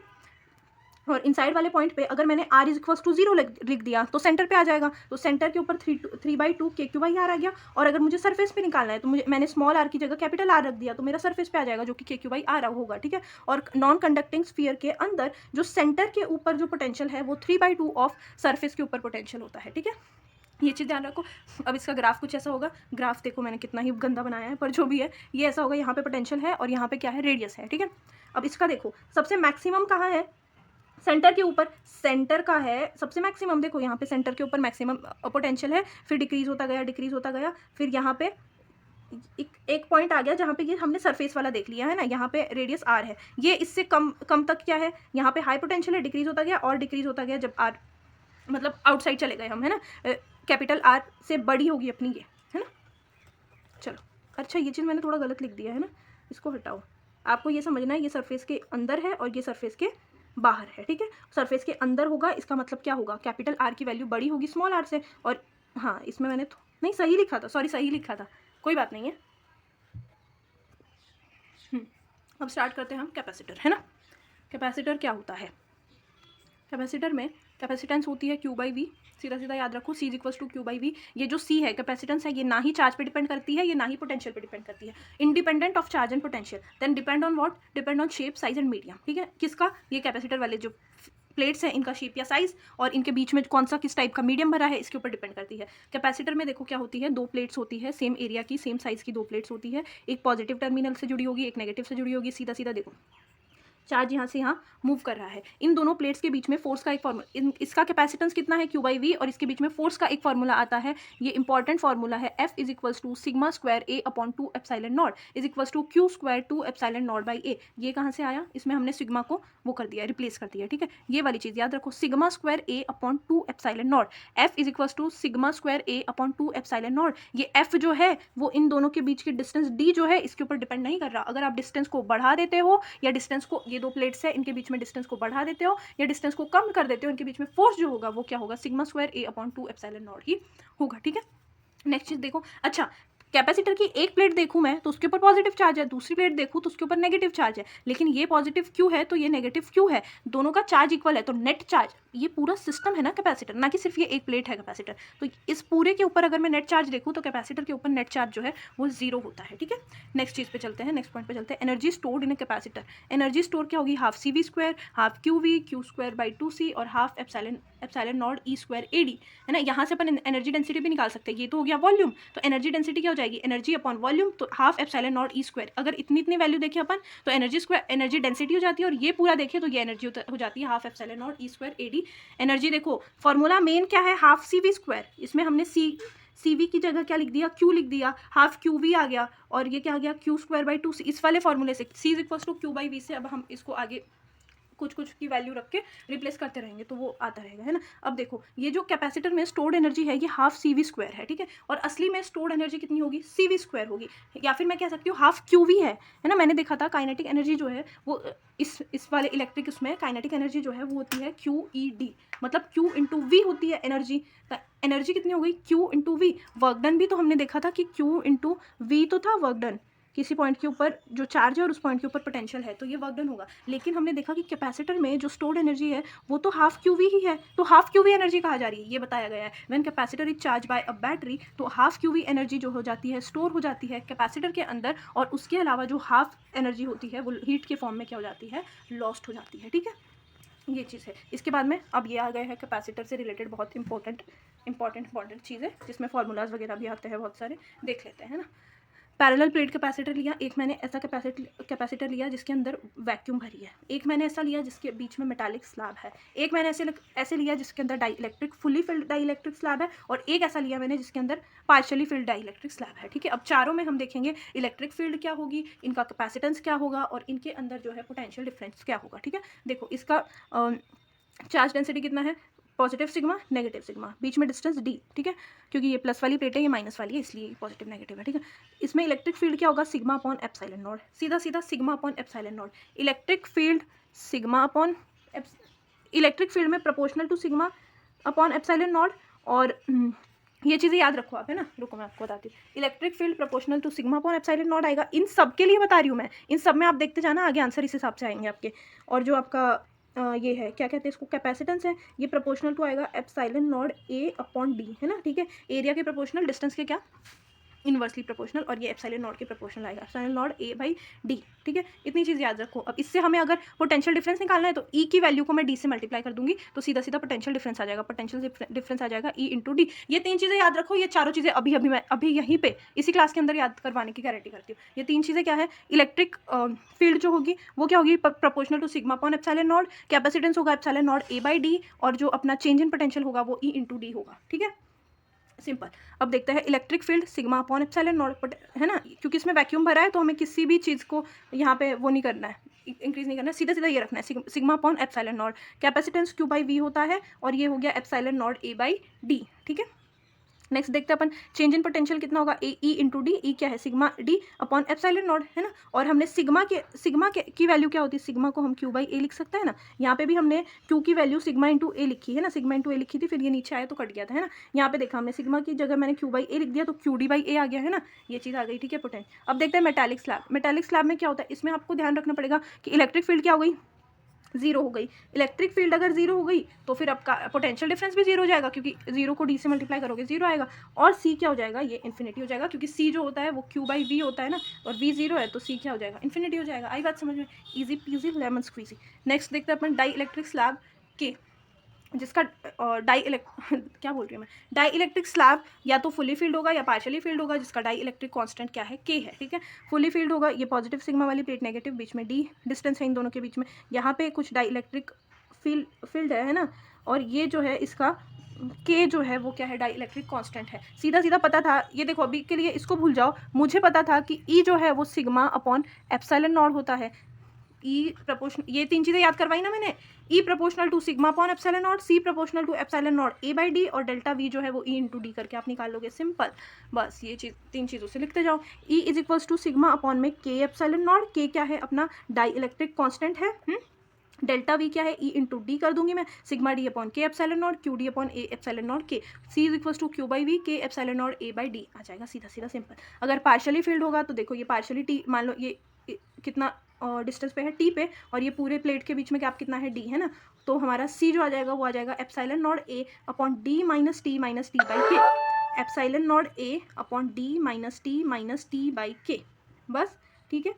और इनसाइड वाले पॉइंट पे अगर मैंने r इज इक्वल टू 0 लिख दिया तो सेंटर पे आ जाएगा, तो सेंटर के ऊपर 3/2 KQ बाई आर आ गया। और अगर मुझे सरफेस पे निकालना है तो मैंने स्मॉल r की जगह कैपिटल R रख दिया, तो मेरा सरफेस पे आ जाएगा, जो कि KQ बाई आर होगा, ठीक है। और नॉन कंडक्टिंग स्फीयर के अंदर जो सेंटर के ऊपर जो पोटेंशियल है वो 3/2 ऑफ सरफेस के ऊपर पोटेंशियल होता है, ठीक है। ये चीज़ ध्यान रखो। अब इसका ग्राफ कुछ ऐसा होगा, ग्राफ देखो मैंने कितना ही गंदा बनाया है, पर जो भी है ये ऐसा होगा, यहाँ पे पोटेंशियल है और यहाँ पे क्या है, रेडियस है, ठीक है। अब इसका देखो सबसे मैक्सिमम कहाँ है, सेंटर के ऊपर, सेंटर का है सबसे मैक्सिमम। देखो यहाँ पे सेंटर के ऊपर मैक्सिमम पोटेंशियल है, फिर डिक्रीज होता गया, फिर यहाँ पे एक पॉइंट आ गया जहाँ पे ये हमने सरफेस वाला देख लिया है ना, यहाँ पे रेडियस आर है, ये इससे कम कम तक क्या है, यहाँ पे हाई पोटेंशियल है, डिक्रीज होता गया और डिक्रीज होता गया जब आर मतलब आउटसाइड चले गए हम, है ना, कैपिटल आर से बड़ी होगी अपनी ये, है ना। चलो अच्छा, ये चीज़ मैंने थोड़ा गलत लिख दिया है ना, इसको हटाओ। आपको ये समझना है ये सरफेस के अंदर है और ये सरफेस के बाहर है, ठीक है। सरफेस के अंदर होगा, इसका मतलब क्या होगा, कैपिटल आर की वैल्यू बड़ी होगी स्मॉल आर से। और हाँ, इसमें मैंने नहीं सही लिखा था, सॉरी सही लिखा था, कोई बात नहीं है। अब स्टार्ट करते हैं हम कैपेसिटर, है ना। कैपेसिटर क्या होता है, कैपेसिटर में कैपेसिटेंस होती है Q बाई वी, सीधा सीधा याद रखो, C equals to Q by V. ये जो C है कैपेसिटेंस है, ये ना ही चार्ज पे डिपेंड करती है, ये ना ही पोटेंशियल पे डिपेंड करती है, independent of charge and potential. Then depend on what, depend on shape size and medium, ठीक है। किसका, ये कैपेसिटर वाले जो प्लेट्स हैं इनका शेप या साइज और इनके बीच में कौन सा किस टाइप का मीडियम भरा है इसके ऊपर डिपेंड करती है। कैपेसिटर में देखो क्या होती है, दो प्लेट्स होती है सेम एरिया की, सेम साइज की दो प्लेट्स होती है, एक पॉजिटिव टर्मिनल से जुड़ी होगी, एक नेगेटिव से जुड़ी होगी। सीधा सीधा देखो, चार्ज यहाँ से यहाँ मूव कर रहा है, इन दोनों प्लेट्स के बीच में फोर्स का एक फार्मूला, इसका कैपेसिटेंस कितना है Q बाई वी, और इसके बीच में फोर्स का एक फार्मूला आता है, ये इंपॉर्टेंट फार्मूला है, F is equals to sigma square A upon 2 epsilon naught is equals to Q square 2 epsilon naught by A। ये कहाँ से आया, इसमें हमने सिग्मा को वो कर दिया, रिप्लेस कर दिया, ठीक है। ये वाली चीज़ याद रखो, sigma square A upon 2 epsilon naught, F is equals to sigma square A upon 2 epsilon naught. ये F जो है वो इन दोनों के बीच की डिस्टेंस D जो है इसके ऊपर डिपेंड नहीं कर रहा। अगर आप डिस्टेंस को बढ़ा देते हो या डिस्टेंस को, ये दो प्लेट्स है इनके बीच में डिस्टेंस को बढ़ा देते हो या डिस्टेंस को कम कर देते हो, इनके बीच में फोर्स जो होगा वो क्या होगा, sigma square A upon 2 epsilon not ही होगा, ठीक है। नेक्स्ट चीज देखो, अच्छा कैपेसिटर की एक प्लेट देखूं मैं तो उसके ऊपर पॉजिटिव चार्ज है, दूसरी प्लेट देखूं तो उसके ऊपर नेगेटिव चार्ज है, लेकिन ये पॉजिटिव क्यों है तो ये नेगेटिव क्यों है, दोनों का चार्ज इक्वल है, तो नेट चार्ज, ये पूरा सिस्टम है ना कैपेसिटर, ना कि सिर्फ ये एक प्लेट है कैपेसिटर। तो इस पूरे के ऊपर अगर मैं नेट चार्ज देखूं तो कैपेसिटर के ऊपर नेट चार्ज जो है वो जीरो होता है, ठीक है। नेक्स्ट चीज पे चलते हैं, नेक्स्ट पॉइंट पे चलते हैं, energy stored in a capacitor. Energy store क्या होगी, half CV square, half QV, Q square by 2C और half epsilon not E square AD, है ना। यहाँ से अपन एनर्जी डेंसिटी भी निकाल सकते हैं, ये तो हो गया वॉल्यूम, तो एनर्जी डेंसिटी क्या हो जाएगी, एनर्जी अपॉन वॉल्यूम, तो half epsilon not E square. अगर इतनी इतनी वैल्यू देखें अपन तो एनर्जी स्क्वायर, एनर्जी डेंसिटी हो जाती है, और ये पूरा देखें तो ये एनर्जी हो जाती है half epsilon not E square AD। Energy देखो फॉर्मूला मेन क्या है, हाफ CV स्क्वायर, इसमें हमने CV की जगह क्या लिख दिया, Q लिख दिया, हाफ QV आ गया, और ये क्या आ गया Q स्क्वायर बाई 2C। इस वाले फॉर्मूले से C is equals to Q by V से अब हम इसको आगे कुछ कुछ की वैल्यू रख के रिप्लेस करते रहेंगे तो वो आता रहेगा, है ना। अब देखो ये जो कैपेसिटर में स्टोर्ड एनर्जी है ये हाफ CV स्क्वायर है, ठीक है, और असली में स्टोर्ड एनर्जी कितनी होगी, CV स्क्वायर होगी, या फिर मैं कह सकती हूँ हाफ QV है ना। मैंने देखा था काइनेटिक एनर्जी जो है वो इस वाले इलेक्ट्रिक उसमें काइनेटिक एनर्जी जो है वो होती है QED, मतलब Q इंटू V होती है एनर्जी। एनर्जी कितनी हो गई, Q into V। Work done भी तो हमने देखा था कि Q इंटू V तो था वर्क डन, किसी पॉइंट के ऊपर जो चार्ज है और उस पॉइंट के ऊपर पोटेंशियल है तो ये वर्क डन होगा। लेकिन हमने देखा कि कैपेसिटर में जो स्टोर्ड एनर्जी है वो तो हाफ QV ही है, तो हाफ QV एनर्जी कहा जा रही है, ये बताया गया है। When capacitor is charge by a battery तो हाफ QV एनर्जी जो हो जाती है स्टोर हो जाती है कैपेसिटर के अंदर, और उसके अलावा जो हाफ एनर्जी होती है वो हीट के फॉर्म में क्या हो जाती है, लॉस्ट हो जाती है, ठीक है। ये चीज़ है। इसके बाद में अब ये आ गए हैं कैपेसिटर से रिलेटेड बहुत इंपॉर्टेंट चीज़ है जिसमें फार्मूलाज वगैरह भी आते हैं बहुत सारे, देख लेते हैं, है ना। पैरेलल प्लेट कैपेसिटर लिया, एक मैंने ऐसा कैपेसिटर लिया जिसके अंदर वैक्यूम भरी है, एक मैंने ऐसा लिया जिसके बीच में मेटालिक स्लैब है, एक मैंने ऐसे लिया जिसके अंदर dielectric fully filled dielectric slab है, और एक ऐसा लिया मैंने जिसके अंदर पार्शियली फिल्ड डाइइलेक्ट्रिक स्लैब है, ठीक है। अब चारों में हम देखेंगे इलेक्ट्रिक फील्ड क्या होगी, इनका कैपेसिटेंस क्या होगा, और इनके अंदर जो है पोटेंशियल डिफरेंस क्या होगा, ठीक है। देखो इसका चार्ज डेंसिटी कितना है, पॉजिटिव सिग्मा नेगेटिव सिग्मा, बीच में डिस्टेंस D, ठीक है, क्योंकि ये प्लस वाली प्लेट है ये माइनस वाली है इसलिए पॉजिटिव नेगेटिव है, ठीक है। इसमें इलेक्ट्रिक फील्ड क्या होगा, सिग्मा अपॉन एप्सिलॉन नॉट, सीधा सीधा sigma upon epsilon naught. Electric field sigma upon electric field में proportional to sigma upon epsilon naught, और ये चीज़ें याद रखो आप, है ना। रुको मैं आपको बताती हूँ, electric field proportional to sigma upon epsilon naught आएगा, इन सब के लिए बता रही हूँ मैं, इन सब में आप देखते जाना आगे आंसर इस हिसाब से आएंगे आपके। और जो आपका ये है क्या कहते हैं इसको, कैपेसिटेंस है, ये प्रोपोर्शनल टू आएगा epsilon not A upon D, है ना, ठीक है। एरिया के प्रोपोर्शनल, डिस्टेंस के क्या इनवर्सली प्रोपोर्शनल, और ये एप्सिलॉन नॉट के प्रोपोर्शनल आएगा, epsilon not A by D, ठीक है। इतनी चीज़ याद रखो। अब इससे हमें अगर पोटेंशियल डिफरेंस निकालना है तो E की वैल्यू को मैं D से मल्टीप्लाई कर दूंगी तो सीधा सीधा पोटेंशियल डिफरेंस आ जाएगा, पोटेंशियल डिफरेंस आ जाएगा E इंटू D। ये तीन चीज़ें याद रखो, ये चारों चीज़ें मैं अभी यहीं पे इसी क्लास के अंदर याद करवाने की गारंटी करती हूँ। ये तीन चीज़ें क्या है, इलेक्ट्रिक फील्ड जो होगी वो क्या होगी, proportional to sigma upon epsilon naught, capacitance होगा epsilon not A by D, और जो अपना चेंज इन पोटेंशियल होगा वो E इंटू D होगा, ठीक है। सिंपल। अब देखते हैं electric field sigma upon epsilon not, है ना, क्योंकि इसमें वैक्यूम भरा है तो हमें किसी भी चीज़ को यहाँ पे वो नहीं करना है, इंक्रीज नहीं करना है, सीधा सीधा ये रखना है sigma upon epsilon naught. Capacitance Q by V होता है और ये हो गया epsilon naught A by D, ठीक है। नेक्स्ट देखते हैं अपन चेंज इन पोटेंशियल कितना होगा, ए ई इंटू डी, ई क्या है sigma D upon epsilon not, है ना। और हमने सिग्मा की वैल्यू क्या होती है, सिग्मा को हम क्यू बाई ए लिख सकते हैं ना। यहाँ पे भी हमने क्यू की वैल्यू सिग्मा इंटू ए लिखी है ना, सिग्मा इंटू ए लिखी थी, फिर ये नीचे आया तो कट गया था, है ना। यहाँ पे देखा हमने सिग्मा की जगह मैंने क्यू बाई ए लिख दिया तो क्यू डी बाई ए आ गया, है ना, ये चीज़ आ गई, ठीक है पोटेंशियल। अब देखते हैं मेटालिक स्लैब। मेटालिक स्लैब में क्या होता है, इसमें आपको ध्यान रखना पड़ेगा कि इलेक्ट्रिक फील्ड क्या हो गई, जीरो हो गई। इलेक्ट्रिक फील्ड अगर जीरो हो गई तो फिर आपका पोटेंशियल डिफरेंस भी जीरो हो जाएगा, क्योंकि जीरो को डी से मल्टीप्लाई करोगे जीरो आएगा। और सी क्या हो जाएगा, ये इन्फिनिटी हो जाएगा, क्योंकि सी जो होता है वो क्यू बाई वी होता है ना, और वी जीरो है तो सी क्या हो जाएगा, इन्फिनिटी हो जाएगा। आई बात समझ में, easy peasy lemon squeezy. Next देखते हैं अपन डाई इलेक्ट्रिक स्लैब के, जिसका क्या बोल रही हूँ मैं, डाई इलेक्ट्रिक स्लैब या तो फुली फील्ड होगा या पार्शियली फील्ड होगा, जिसका डाई इलेक्ट्रिक कांस्टेंट क्या है, के है, ठीक है। फुली फील्ड होगा, ये पॉजिटिव सिग्मा वाली प्लेट, नेगेटिव, बीच में डी डिस्टेंस है इन दोनों के बीच में, यहाँ पे कुछ डाई इलेक्ट्रिक फील्ड है ना, और ये जो है इसका के जो है वो क्या है, डाई इलेक्ट्रिक कांस्टेंट है। सीधा सीधा पता था, ये देखो अभी के लिए इसको भूल जाओ, मुझे पता था कि ई जो है वो सिग्मा अपॉन एप्सिलॉन नॉट होता है। ई प्रपोर्शनल, ये तीन चीज़ें याद करवाई ना मैंने, E proportional to sigma upon epsilon naught, C proportional to epsilon naught A by D, और डेल्टा वी जो है वो ई इंटू डी करके आप निकाल लोगे, सिंपल। बस ये चीज़ तीन चीज़ों से लिखते जाओ। E is equals to sigma upon में के एप्सिलॉन नॉट, के क्या है अपना डाई इलेक्ट्रिक कॉन्स्टेंट है, डेल्टा वी क्या है, ई इंटू डी कर दूंगी मैं, sigma D upon K epsilon naught, Q D upon A epsilon naught K, C is equals to Q by V K epsilon naught A by D आ जाएगा, सीधा सीधा simple. अगर पार्शियली फील्ड होगा तो देखो ये पार्शियली टी, मान लो ये कितना डिस्टेंस पे है टी पे, और ये पूरे प्लेट के बीच में गैप कितना है डी, है ना, तो हमारा सी जो आ जाएगा वो आ जाएगा epsilon naught A upon D minus T by K, epsilon naught A upon D minus T by K, बस, ठीक है।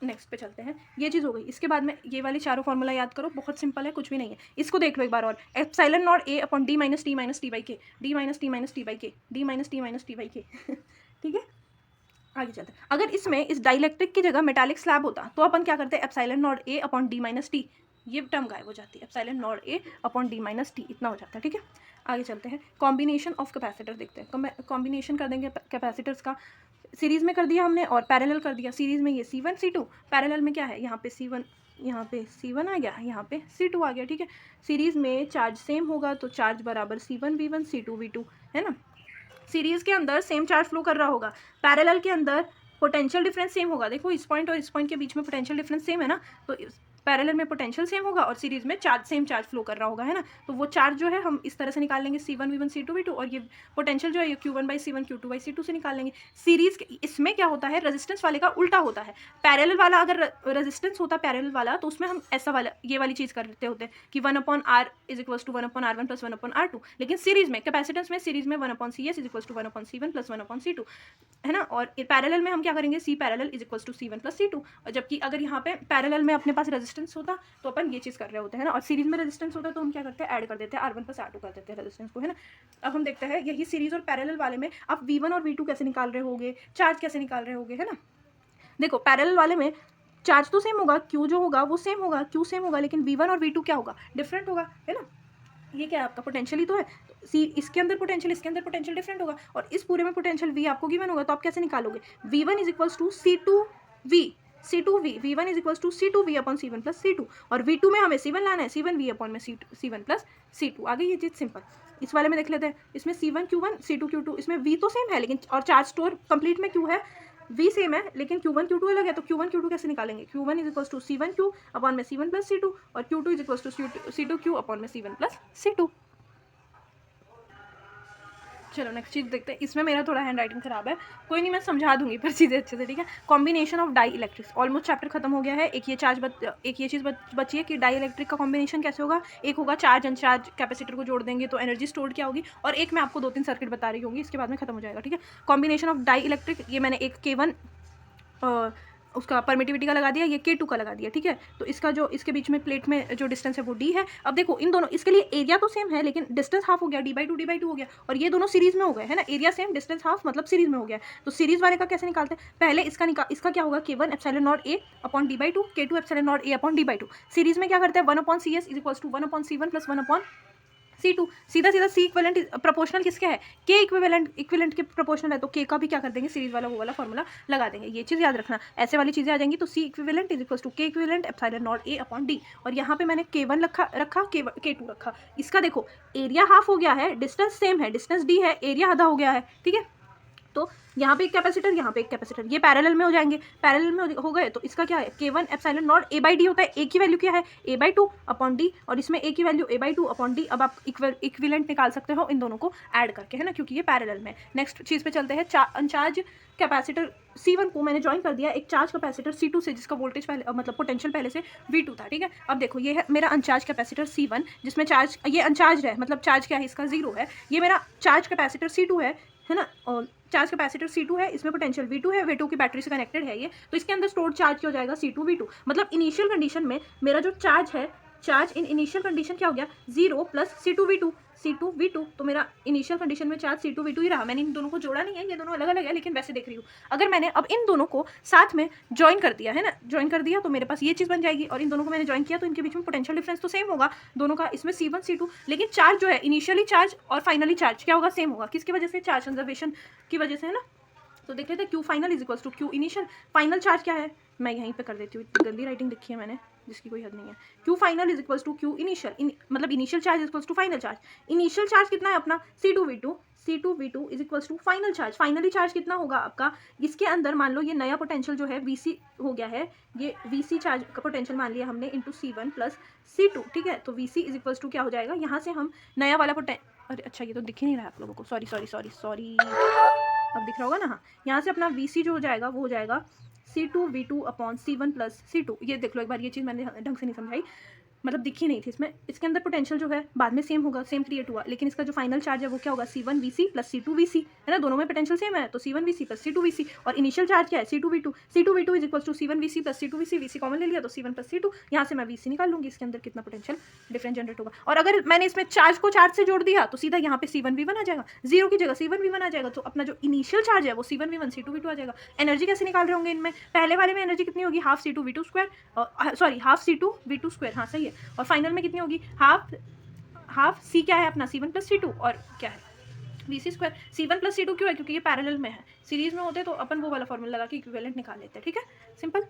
नेक्स्ट पे चलते हैं, ये चीज़ हो गई। इसके बाद में ये वाले चारों फॉर्मूला याद करो, बहुत सिंपल है, कुछ भी नहीं है। इसको देख लो एक बार और, epsilon naught A upon D minus T by के, डी माइनस टी बाई के, D minus T by K ठीक है, आगे चलते हैं। अगर इसमें इस डाइलेक्ट्रिक की जगह मेटालिक स्लैब होता तो अपन क्या करते हैं, epsilon naught A upon D minus T, ये टर्म गायब हो जाती है, epsilon naught A upon D minus T इतना हो जाता है, ठीक है। आगे चलते हैं, कॉम्बिनेशन ऑफ कैपेसिटर देखते हैं। कॉम्बिनेशन कर देंगे कैपेसिटर्स का, सीरीज़ में कर दिया हमने और पैरेलल कर दिया। सीरीज़ में ये C1 C2, पैरेलल में क्या है, यहाँ पे C1 आ गया, यहाँ पे C2 आ गया, ठीक है। सीरीज़ में चार्ज सेम होगा तो चार्ज बराबर C1 V1 C2 V2, है ना। सीरीज़ के अंदर सेम चार्ज फ्लो कर रहा होगा, पैरेलल के अंदर पोटेंशियल डिफरेंस सेम होगा। देखो इस पॉइंट और इस पॉइंट के बीच में पोटेंशियल डिफरेंस सेम है ना, तो पैरेलल में पोटेंशियल सेम होगा और सीरीज़ में सेम चार्ज फ्लो कर रहा होगा, है ना। तो वो चार्ज जो है हम इस तरह से निकाल लेंगे, C1 V1 C2 V2, और ये पोटेंशियल जो है ये Q1 by C1 Q2 by C2 से निकाल लेंगे। सीरीज़ इसमें क्या होता है, रेजिस्टेंस वाले का उल्टा होता है। पैरेलल वाला अगर रेजिस्टेंस होता पैरेलल वाला तो उसमें हम ऐसा वाला ये वाली चीज़ करते होते कि 1/R is equals to 1/R1 plus 1/R2, लेकिन सीरीज़ में कैपेसिटेंस में सीरीज़ में 1/CS is equals to 1/C1 plus 1/C2, है ना। और पैरेलल में हम क्या करेंगे, C parallel is equals to C1 plus C2, और जबकि अगर यहाँ पे पैरेलल में अपने पास रेजिस्टेंस होता तो अपन ये चीज़ कर रहे होते हैं ना, और सीरीज में रेजिस्टेंस होता है तो हम क्या करते हैं, ऐड कर देते हैं, R1 प्लस R2 कर देते हैं रेजिस्टेंस को, है ना। अब हम देखते हैं यही सीरीज और पैरेलल वाले में आप V1 और V2 कैसे निकाल रहे होगे, चार्ज कैसे निकाल रहे होगे, है ना। देखो पैरेलल वाले में चार्ज तो सेम होगा, Q जो होगा वो सेम होगा, Q सेम होगा, लेकिन V1 और V2 क्या होगा, डिफरेंट होगा, है ना। ये क्या है आपका पोटेंशियल ही तो है, सी इसके अंदर पोटेंशियल इसके अंदर पोटेंशियल डिफरेंट होगा, और इस पूरे में पोटेंशियल V आपको गिवन होगा, तो आप कैसे निकालोगे, V1 is equals to C2V V1 is equals to C2V upon C1 plus C2, और V2 में हमें C1 लाना है, C1V अपॉन में C1 प्लस C2। आगे ये चीज़ सिंपल। इस वाले में देख लेते हैं, इसमें C1 Q1 C2 Q2, इसमें V तो सेम है लेकिन, और चार्ज स्टोर कंप्लीट में Q है, V सेम है लेकिन Q1 Q2 अलग है, तो Q1 Q2 कैसे निकालेंगे, Q1 is equals to C1 Q upon में C1 प्लस C2, और Q2 is equals to C2 Q upon में C1 प्लस C2। चलो नेक्स्ट चीज़ देखते हैं, इसमें मेरा थोड़ा हैंड राइटिंग खराब है, कोई नहीं मैं समझा दूंगी पर चीज़ें अच्छे से, ठीक है। Combination of dielectrics, almost chapter खत्म हो गया है। एक ये चीज़ बची है कि डाई इलेक्ट्रिक का कॉम्बिनेशन कैसे होगा। एक होगा चार्ज अनचार्ज कैपेसिटर को जोड़ देंगे तो एनर्जी स्टोर क्या होगी, और एक मैं आपको 2-3 सर्किट बता रही होंगी, इसके बाद में खत्म हो जाएगा, ठीक है। कॉम्बिनेशन ऑफ डाई इलेक्ट्रिक, ये मैंने एक K1 उसका परमिटिविटी का लगा दिया, ये K2 का लगा दिया, ठीक है। तो इसका जो इसके बीच में प्लेट में जो डिस्टेंस है वो D है। अब देखो इन दोनों, इसके लिए एरिया तो सेम है लेकिन डिस्टेंस हाफ हो गया, D/2 हो गया, और ये दोनों सीरीज में हो गए, है ना। एरिया सेम डिस्टेंस हाफ मतलब सीरीज में हो गया। तो सीरीज वाले का कैसे निकालते हैं, पहले इसका क्या होगा, K1 epsilon not A upon D/2, K2 epsilon not A upon D/2। Series में क्या करते हैं, 1/CS is equals to 1/C1 plus 1/C2, C2 सीधा सीधा C इक्विवेलेंट प्रोपोर्शनल किसके है, K इक्विवेलेंट के प्रोपोर्शनल है, तो K का भी क्या कर देंगे, सीरीज वाला वो वाला फॉर्मूला लगा देंगे। ये चीज़ याद रखना, ऐसे वाली चीज़ें आ जाएंगी तो C equivalent is equal to K equivalent epsilon not A upon D। और यहाँ पे मैंने K1 रखा K2 रखा। इसका देखो एरिया हाफ हो गया है, डिस्टेंस सेम है, डिस्टेंस D है, एरिया आधा हो गया है, ठीक है। तो यहाँ पे एक कैपेसिटर, यहाँ पे एक कैपेसिटर, ये पैरेलल में हो जाएंगे, पैरेलल में हो गए तो इसका क्या है, K1 एप्सिलॉन नॉट A/D होता है। A की वैल्यू क्या है, A/2 अपॉन D, और इसमें A की वैल्यू A/2 अपॉन D। अब आप इक्विवेलेंट निकाल सकते हो इन दोनों को ऐड करके, है ना, क्योंकि ये पैरेलल में। नेक्स्ट चीज़ पे चलते हैं, अनचार्ज कैपेसिटर C1 को मैंने ज्वाइन कर दिया एक चार्ज कैपेसिटर C2 से, जिसका वोल्टेज पहले मतलब पोटेंशियल पहले से V2 था, ठीक है। अब देखो ये है मेरा अनचार्ज कैपेसिटर C1, जिसमें चार्ज, ये अनचार्ज है, मतलब चार्ज क्या है इसका 0 है। ये मेरा चार्ज कैपेसिटर C2 है ना, और चार्ज कैपेसिटर C2 है, इसमें पोटेंशियल V2 है, V2 की बैटरी से कनेक्टेड है ये, तो इसके अंदर स्टोर्ड चार्ज क्या हो जाएगा, C2 V2। मतलब इनिशियल कंडीशन में मेरा जो चार्ज है, चार्ज इन इनिशियल कंडीशन क्या हो गया, 0 प्लस C2 V2, तो मेरा इनिशियल कंडीशन में चार्ज C2 V2 ही रहा। मैंने इन दोनों को जोड़ा नहीं है, ये दोनों अलग अलग है, लेकिन वैसे देख रही हूँ। अगर मैंने अब इन दोनों को साथ में ज्वाइन कर दिया है ना, ज्वाइन कर दिया तो मेरे पास ये चीज़ बन जाएगी, और इन दोनों को मैंने ज्वाइन किया तो इनके बीच में पोटेंशियल डिफरेंस तो सेम होगा दोनों का, इसमें C1 C2, लेकिन चार्ज जो है इनिशियली चार्ज और फाइनली चार्ज क्या होगा, सेम होगा। किसकी वजह से, चार्ज कंजर्वेशन की वजह से, है ना। तो देख लेते हैं Q final is equals to Q initial. Final charge क्या है, मैं यहीं पे कर देती हूँ, इतनी गंदी राइटिंग लिखी है मैंने जिसकी कोई हद नहीं है। Q final is equals to Q initial, मतलब initial charge is equals to final charge. Initial charge कितना है अपना, C2V2 is equals to final charge. Finally charge कितना होगा आपका, इसके अंदर मान लो ये नया पोटेंशियल जो है VC हो गया है, ये VC चार्ज का पोटेंशियल मान लिया हमने इंटू C1 प्लस C2, ठीक है। तो VC इज इक्वल्स टू क्या हो जाएगा, यहाँ से हम नया वाला अरे अच्छा ये तो दिख ही नहीं रहा है आप लोगों को, सॉरी, अब दिख रहा होगा ना। हाँ, यहाँ से अपना VC जो हो जाएगा वो हो जाएगा C2V2 upon C1 plus C2। ये देख लो एक बार, ये चीज़ मैंने ढंग से नहीं समझाई, मतलब दिखी नहीं थी इसमें। इसके अंदर पोटेंशियल जो है बाद में सेम होगा, सेम क्रिएट हुआ, लेकिन इसका जो फाइनल चार्ज है वो क्या होगा, C1VC प्लस C2VC, है ना, दोनों में पोटेंशियल सेम है, तो C1VC प्लस C2VC। और इनिशियल चार्ज क्या है, C2V2 is equal to C1VC plus C2VC, VC common ले लिया तो C1 प्लस C2। यहाँ से मैं VC निकाल लूँगी, इसके अंदर कितना पोटेंशियल डिफरेंस जनरेट होगा। और अगर मैंने इसमें चार्ज को चार्ज से जोड़ दिया तो सीधा यहाँ पे C1V1 आ जाएगा, 0 की जगह C1V1 आ जाएगा, तो अपना जो इनिशियल चार्ज है वो C1V1 C2V2 आ जाएगा। एनर्जी कैसे निकाल रहे होंगे इनमें, पहले वाले में एनर्जी कितनी होगी, half C2V2 square, sorry half C2V2 square, हाँ सही है, और फाइनल में कितनी होगी, हाफ C क्या है अपना C1 प्लस C2, और क्या है VC square. C1 plus C2 क्यों है, क्योंकि ये पैरेलल में है, सीरीज में होते तो अपन वो वाला फॉर्मूला लगा के इक्विवेलेंट निकाल लेते हैं, ठीक है, सिंपल।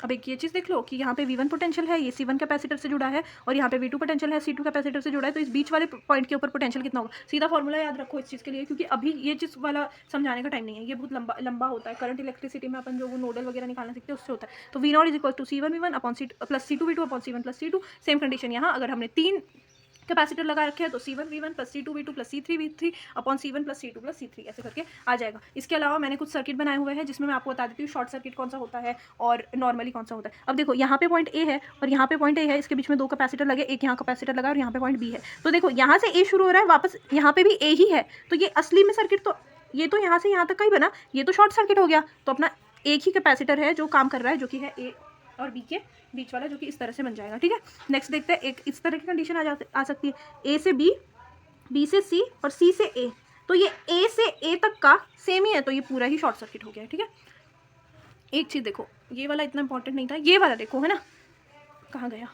अब एक ये चीज़ देख लो कि यहाँ पे V1 पोटेंशियल है, ये C1 कैपेसिटर से जुड़ा है, और यहाँ पे V2 पोटेंशियल है, C2 कैपेसिटर से जुड़ा है, तो इस बीच वाले पॉइंट के ऊपर पोटेंशियल कितना होगा। सीधा फॉर्मूला याद रखो इस चीज़ के लिए, क्योंकि अभी ये चीज़ वाला समझाने का टाइम नहीं है, ये बहुत लंबा होता है। करंट इलेक्ट्रिसिटी में अपन जो वो नोडल वगैरह निकालना सीखते हैं उससे होता है। तो V0 is equal to C1V1 upon plus C2V2 upon C1 plus C2। Same condition यहाँ, अगर हमने 3 कैपेसिटर लगा रखे हैं तो C1V1 plus C2V2 plus C3V3 upon C1 plus C2 plus C3 ऐसे करके आ जाएगा। इसके अलावा मैंने कुछ सर्किट बनाए हुए हैं जिसमें मैं आपको बता देती हूँ शॉर्ट सर्किट कौन सा होता है और नॉर्मली कौन सा होता है। अब देखो यहाँ पे पॉइंट A है और यहाँ पे पॉइंट A है, इसके बीच में 2 कैपेसिटर लगे, एक यहाँ कैपेसिटर लगा और यहाँ पे पॉइंट B है। तो देखो यहाँ से A शुरू हो रहा है, वापस यहाँ पे भी A ही है, तो ये असली में सर्किट तो ये तो यहाँ से यहाँ तक का ही बना, ये तो शॉर्ट सर्किट हो गया। तो अपना एक ही कैपेसिटर है जो काम कर रहा है, जो कि है A और B के बीच वाला, जो कि इस तरह से बन जाएगा, ठीक है। नेक्स्ट देखते हैं, एक इस तरह की कंडीशन आ सकती है, A से B, B से C और C से A। तो ये A से A तक का सेम ही है, तो ये पूरा ही शॉर्ट सर्किट हो गया है, ठीक है। एक चीज़ देखो, ये वाला इतना इंपॉर्टेंट नहीं था, ये वाला देखो, है ना, कहाँ गया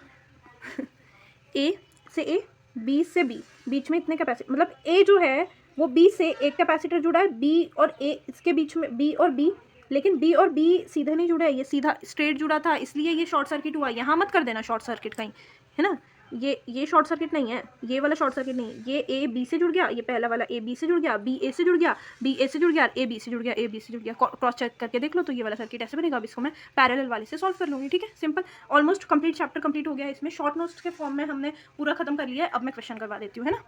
A से A, B से B, बीच में इतने कैपेसिटर, मतलब A जो है वो B से एक कैपेसिटर जुड़ा है, B और A इसके बीच में B और B, लेकिन B और B सीधा नहीं जुड़ा है, ये सीधा स्ट्रेट जुड़ा था, इसलिए ये शॉर्ट सर्किट हुआ। यहाँ मत कर देना शॉर्ट सर्किट कहीं, है ना, ये शॉर्ट सर्किट नहीं है, ये वाला शॉर्ट सर्किट नहीं है। ये A B से जुड़ गया, ये पहला वाला A B से जुड़ गया, B A से जुड़ गया, B A से जुड़ गया, A B से जुड़ गया, A B से जुड़ गया, क्रॉस चेक करके देख लो। तो ये वाला सर्किट ऐसे बनेगा। अब इसको मैं पैरेलल वाले से सॉल्व कर लूँगी, ठीक है, simple. Almost complete chapter complete हो गया है, इसमें शॉर्ट नोट्स के फॉर्म में हमने पूरा खत्म कर लिया है। अब मैं क्वेश्चन करवा देती हूँ, है ना।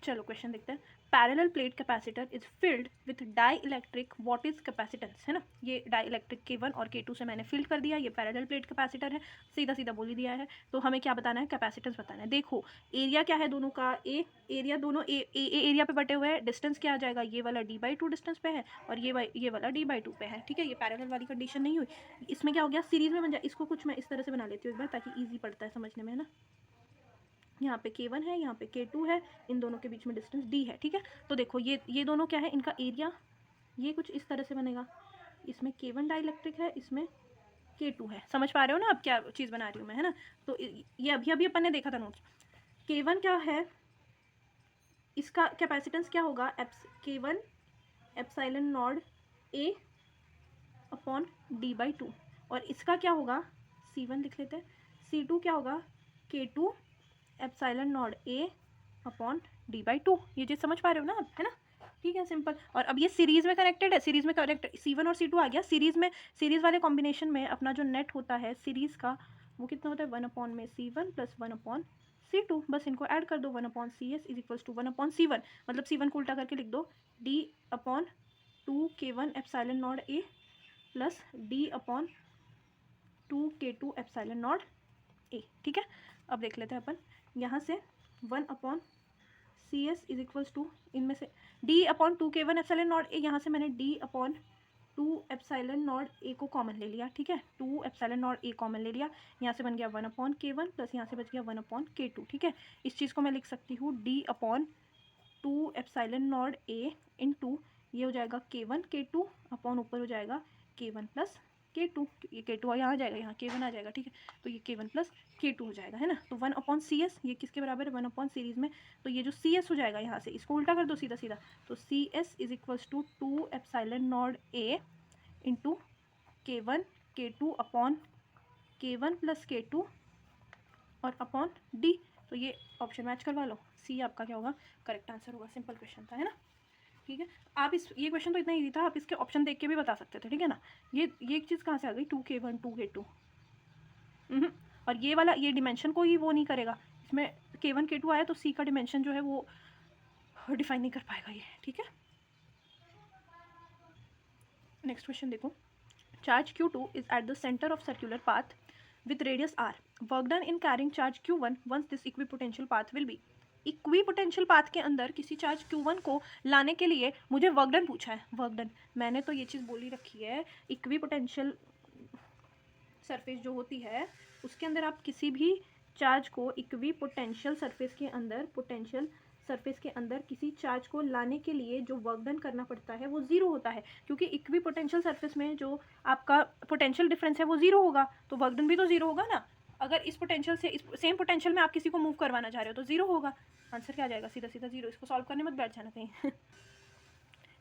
चलो क्वेश्चन देखते हैं। Parallel plate capacitor is filled with dielectric what is capacitance, है ना। ये डाई इलेक्ट्रिक K1 और K2 से मैंने फिल्ड कर दिया, ये पैरेलल प्लेट कैपेसिटर है, सीधा सीधा बोल ही दिया है। तो हमें क्या बताना है, कैपेसिटेंस बताना है। देखो एरिया क्या है दोनों का, एरिया दोनों एरिया पे बटे हुए हैं। डिस्टेंस क्या आ जाएगा, ये वाला D/2 डिस्टेंस पे है और ये वाला D/2 पे है, ठीक है। ये पैरेलल वाली कंडीशन नहीं हुई, इसमें क्या हो गया, सीरीज में बन जाए। इसको कुछ मैं इस तरह से बना लेती हूँ एक बार, ताकि ईजी पड़ता है समझने में, है ना। यहाँ पे K1 है, यहाँ पे K2 है, इन दोनों के बीच में डिस्टेंस D है, ठीक है। तो देखो ये दोनों क्या है, इनका एरिया ये कुछ इस तरह से बनेगा। इसमें K1 डाइलेक्ट्रिक है, इसमें K2 है। समझ पा रहे हो ना अब क्या चीज़ बना रही हूँ मैं, है ना। तो ये अभी अभी अपन ने देखा था नोट्स। K1 क्या है, इसका कैपेसिटेंस क्या होगा, K1 epsilon not A upon D/2, और इसका क्या होगा, C1 लिख लेते हैं, C2 क्या होगा, K2 epsilon not A upon D/2। ये चीज़ समझ पा रहे हो ना आप, है ना। ठीक है, सिंपल। और अब ये सीरीज में कनेक्टेड है, सीरीज में कनेक्ट C1 और C2 आ गया सीरीज में। सीरीज वाले कॉम्बिनेशन में अपना जो नेट होता है सीरीज का वो कितना होता है, 1 में C1 प्लस 1/C2। बस इनको ऐड कर दो, 1/CS is equals to 1/C1, मतलब C1 को उल्टा करके लिख दो, D/2K1 epsilon not A plus D/2K2 epsilon not A। ठीक है, अब देख लेते हैं अपन यहाँ से 1/CS इज इक्वल्स टू, इनमें से D/2K1 एप्सिलॉन नॉट A, यहाँ से मैंने D/2 एप्सिलॉन नॉट A को कॉमन ले लिया। ठीक है, 2 एप्सिलॉन नॉट A कॉमन ले लिया, यहाँ से बन गया 1/K1 प्लस यहाँ से बच गया 1/K2। ठीक है, इस चीज़ को मैं लिख सकती हूँ D/2 epsilon not A into ये हो जाएगा K1 K2 अपॉन ऊपर हो जाएगा K1 प्लस K2, ये K2 यहाँ आ जाएगा, यहाँ K1 आ जाएगा। ठीक है, तो ये K1 प्लस K2 हो जाएगा, है ना। तो 1/CS ये किसके बराबर है, 1 सीरीज में, तो ये जो CS हो जाएगा यहाँ से इसको उल्टा कर दो सीधा सीधा, तो CS is equals to 2 epsilon not A into K1 K2 upon K1 plus K2 और अपॉन D। तो ये ऑप्शन मैच करवा लो, C आपका क्या होगा, करेक्ट आंसर होगा। सिंपल क्वेश्चन था, है ना। ठीक है, आप ये क्वेश्चन तो इतना ईजी था, आप इसके ऑप्शन देख के भी बता सकते थे। ठीक है ना, ये एक चीज़ कहाँ से आ गई, 2K1 2K2, और ये वाला ये डिमेंशन को ही वो नहीं करेगा, इसमें K1 K2 आया तो C का डिमेंशन जो है वो डिफाइन नहीं कर पाएगा ये। ठीक है, नेक्स्ट क्वेश्चन देखो, charge Q2 is at the centre of circular path with radius r, work done in carrying charge q1 once this equipotential path will be। Equipotential path के अंदर किसी चार्ज q1 को लाने के लिए मुझे वर्क डन पूछा है। वर्क डन मैंने तो ये चीज़ बोली रखी है, इक्विपोटेंशियल सरफेस जो होती है उसके अंदर आप किसी भी चार्ज को इक्विपोटेंशियल सरफेस के अंदर, पोटेंशियल सरफेस के अंदर किसी चार्ज को लाने के लिए जो वर्क डन करना पड़ता है वो ज़ीरो होता है, क्योंकि इक्विपोटेंशियल सरफेस में जो आपका पोटेंशियल डिफरेंस है वो ज़ीरो होगा, तो वर्क डन भी तो ज़ीरो होगा ना। अगर इस पोटेंशियल से इस सेम पोटेंशियल में आप किसी को मूव करवाना चाह रहे हो तो ज़ीरो होगा, आंसर क्या आ जाएगा, सीधा सीधा ज़ीरो। इसको सॉल्व करने मत बैठ जाना कहीं।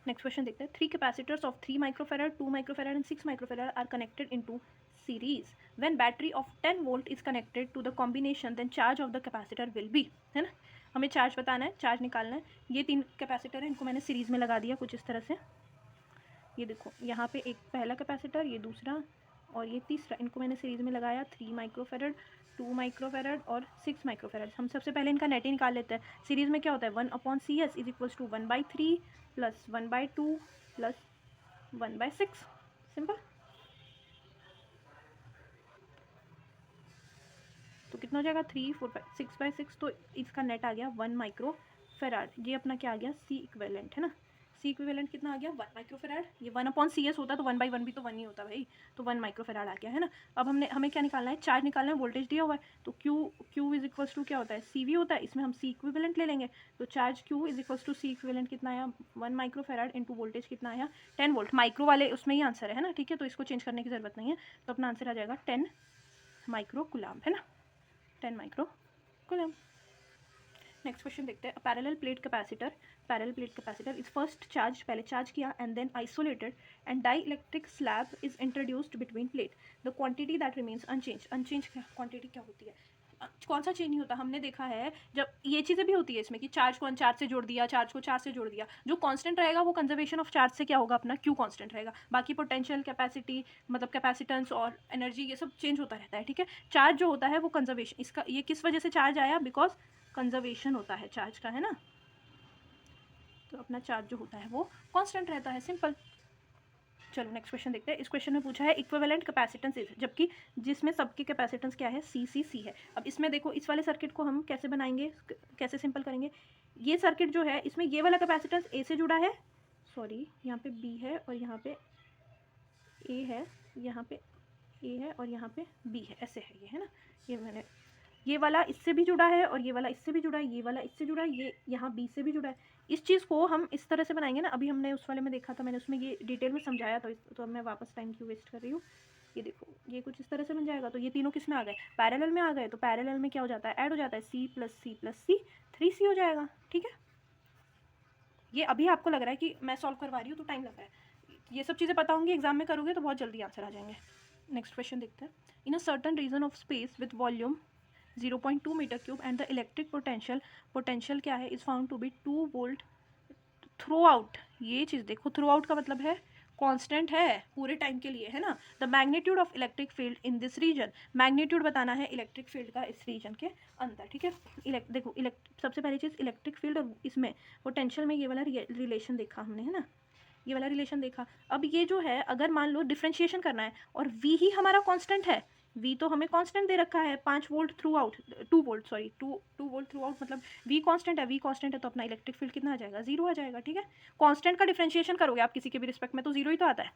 नेक्स्ट क्वेश्चन देखते हैं, 3 capacitors of 3 microfarad 2 microfarad and 6 microfarad are connected into series when battery of 10 volt is connected to the combination then charge of the capacitor will be, है ना। हमें चार्ज बताना है, चार्ज निकालना है। ये 3 कैपेसिटर है, इनको मैंने सीरीज़ में लगा दिया कुछ इस तरह से। ये देखो यहाँ पे एक पहला कैपेसिटर, ये दूसरा और ये तीसरा, इनको मैंने सीरीज़ में लगाया, 3 माइक्रोफेराड 2 माइक्रोफेराड और 6 माइक्रोफेराड। हम सबसे पहले इनका नेट ही निकाल लेते हैं। सीरीज़ में क्या होता है, 1/CS is equals to 1/3 plus 1/2 plus 1/6, simple. तो कितना हो जाएगा, 3 4 5 6/6, तो इसका नेट आ गया 1 माइक्रो फेराड। ये अपना क्या आ गया, C इक्विवेलेंट, है ना। C इक्विवेलेंट कितना आ गया, 1 माइक्रो फेराड। ये 1/CS होता तो 1/1 भी तो 1 ही होता भाई, तो 1 माइक्रो फेराड आ गया, है ना। अब हमें क्या निकालना है, चार्ज निकालना है, वोल्टेज दिया हुआ है, तो Q इज इक्वल्स टू क्या होता है, CV होता है, इसमें हम C इक्विवेलेंट ले लेंगे। तो charge Q is equals to C equivalent कितना आया, 1 माइक्रो फेराड इंटू वोल्टेज कितना आया, 10 वोल्ट। माइक्रो वाले उसमें ही आंसर है ना, ठीक है, तो इसको चेंज करने की जरूरत नहीं है। तो अपना आंसर आ जाएगा 10 माइक्रो कूलम्ब, है ना, 10 माइक्रो कूलम्ब। नेक्स्ट क्वेश्चन देखते हैं, parallel plate capacitor is first charge, पहले चार्ज किया and then isolated and dielectric slab is introduced between plate, the quantity that remains unchange. Unchange quantity क्या होती है, कौन सा चेंज नहीं होता, हमने देखा है जब ये चीज़ें भी होती है इसमें कि चार्ज को अनचार्ज से जोड़ दिया, चार्ज को चार्ज से जोड़ दिया। जो कांस्टेंट रहेगा वो कंजर्वेशन ऑफ चार्ज से क्या होगा, अपना Q कांस्टेंट रहेगा। बाकी पोटेंशियल, कैपेसिटी, मतलब कैपेसिटेंस और एनर्जी ये सब चेंज होता रहता है। ठीक है, चार्ज जो होता है वो कंजर्वेशन, इसका ये किस वजह से चार्ज आया, बिकॉज कंजर्वेशन होता है चार्ज का, है ना। तो अपना चार्ज जो होता है वो कांस्टेंट रहता है, सिंपल। चलो नेक्स्ट क्वेश्चन देखते हैं। इस क्वेश्चन में पूछा है इक्विवेलेंट कैपेसिटेंस इज, जबकि जिसमें सबकी कैपेसिटेंस क्या है, CCC है। अब इसमें देखो इस वाले सर्किट को हम कैसे बनाएंगे, कैसे सिंपल करेंगे। ये सर्किट जो है इसमें ये वाला कैपेसिटेंस A से जुड़ा है, सॉरी यहाँ पे B है और यहाँ पे A है, यहाँ पे A है और यहाँ पे B है, ऐसे है ये, है ना। ये मैंने ये वाला इससे भी जुड़ा है और ये वाला इससे भी जुड़ा है, ये वाला इससे जुड़ा है, ये यहाँ बी से भी जुड़ा है। इस चीज़ को हम इस तरह से बनाएंगे ना, अभी हमने उस वाले में देखा था, मैंने उसमें ये डिटेल में समझाया, तो मैं वापस टाइम क्यों वेस्ट कर रही हूँ। ये देखो, ये कुछ इस तरह से बन जाएगा। तो ये तीनों किस में आ गए, पैरेलल में आ गए। तो पैरेलल में क्या हो जाता है, ऐड हो जाता है, सी प्लस सी प्लस सी, 3C हो जाएगा। ठीक है, ये अभी आपको लग रहा है कि मैं सॉल्व करवा रही हूँ तो टाइम लग रहा है, ये सब चीज़ें पता होंगी, एग्जाम में करोगे तो बहुत जल्दी आंसर आ जाएंगे। नेक्स्ट क्वेश्चन देखते हैं। In a certain region of space with volume 0.2 metre cube and the electric potential क्या है, is found to be 2 volt throughout. ये चीज़ देखो, थ्रू आउट का मतलब है कांस्टेंट है पूरे टाइम के लिए, है ना। The magnitude of electric field in this region, magnitude बताना है इलेक्ट्रिक फील्ड का इस रीजन के अंदर। ठीक है, देखो सबसे पहली चीज़ इलेक्ट्रिक फील्ड और इसमें पोटेंशियल में ये वाला रिलेशन देखा हमने, है ना, ये वाला रिलेशन देखा। अब ये जो है, अगर मान लो डिफ्रेंशिएशन करना है और v ही हमारा कांस्टेंट है, v तो हमें कांस्टेंट दे रखा है 5 volt through out, 2 volt sorry 2 volt through out, मतलब v कांस्टेंट है, v कांस्टेंट है तो अपना इलेक्ट्रिक फील्ड कितना आ जाएगा, 0 आ जाएगा। ठीक है, कांस्टेंट का डिफ्रेंशिएशन करोगे आप किसी के भी रिस्पेक्ट में तो 0 ही तो आता है।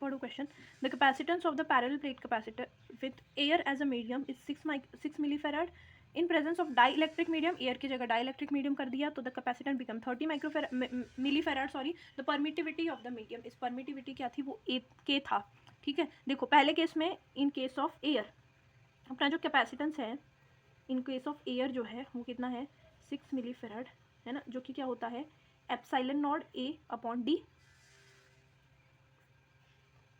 पढ़ो question. The capacitance of the parallel plate capacitor with air as a medium is 6 millifarad in presence of dielectric medium, air की जगह डाई इलेक्ट्रिक मीडियम कर दिया तो the capacitance become 30 millifarad sorry. The permittivity of the medium, इस permittivity क्या थी, वो के था। ठीक है, देखो पहले केस में इन केस ऑफ एयर अपना जो कैपेसिटेंस है इन केस ऑफ एयर जो है वो कितना है, 6 मिलीफेराड, है ना, जो कि क्या होता है epsilon naught A upon D,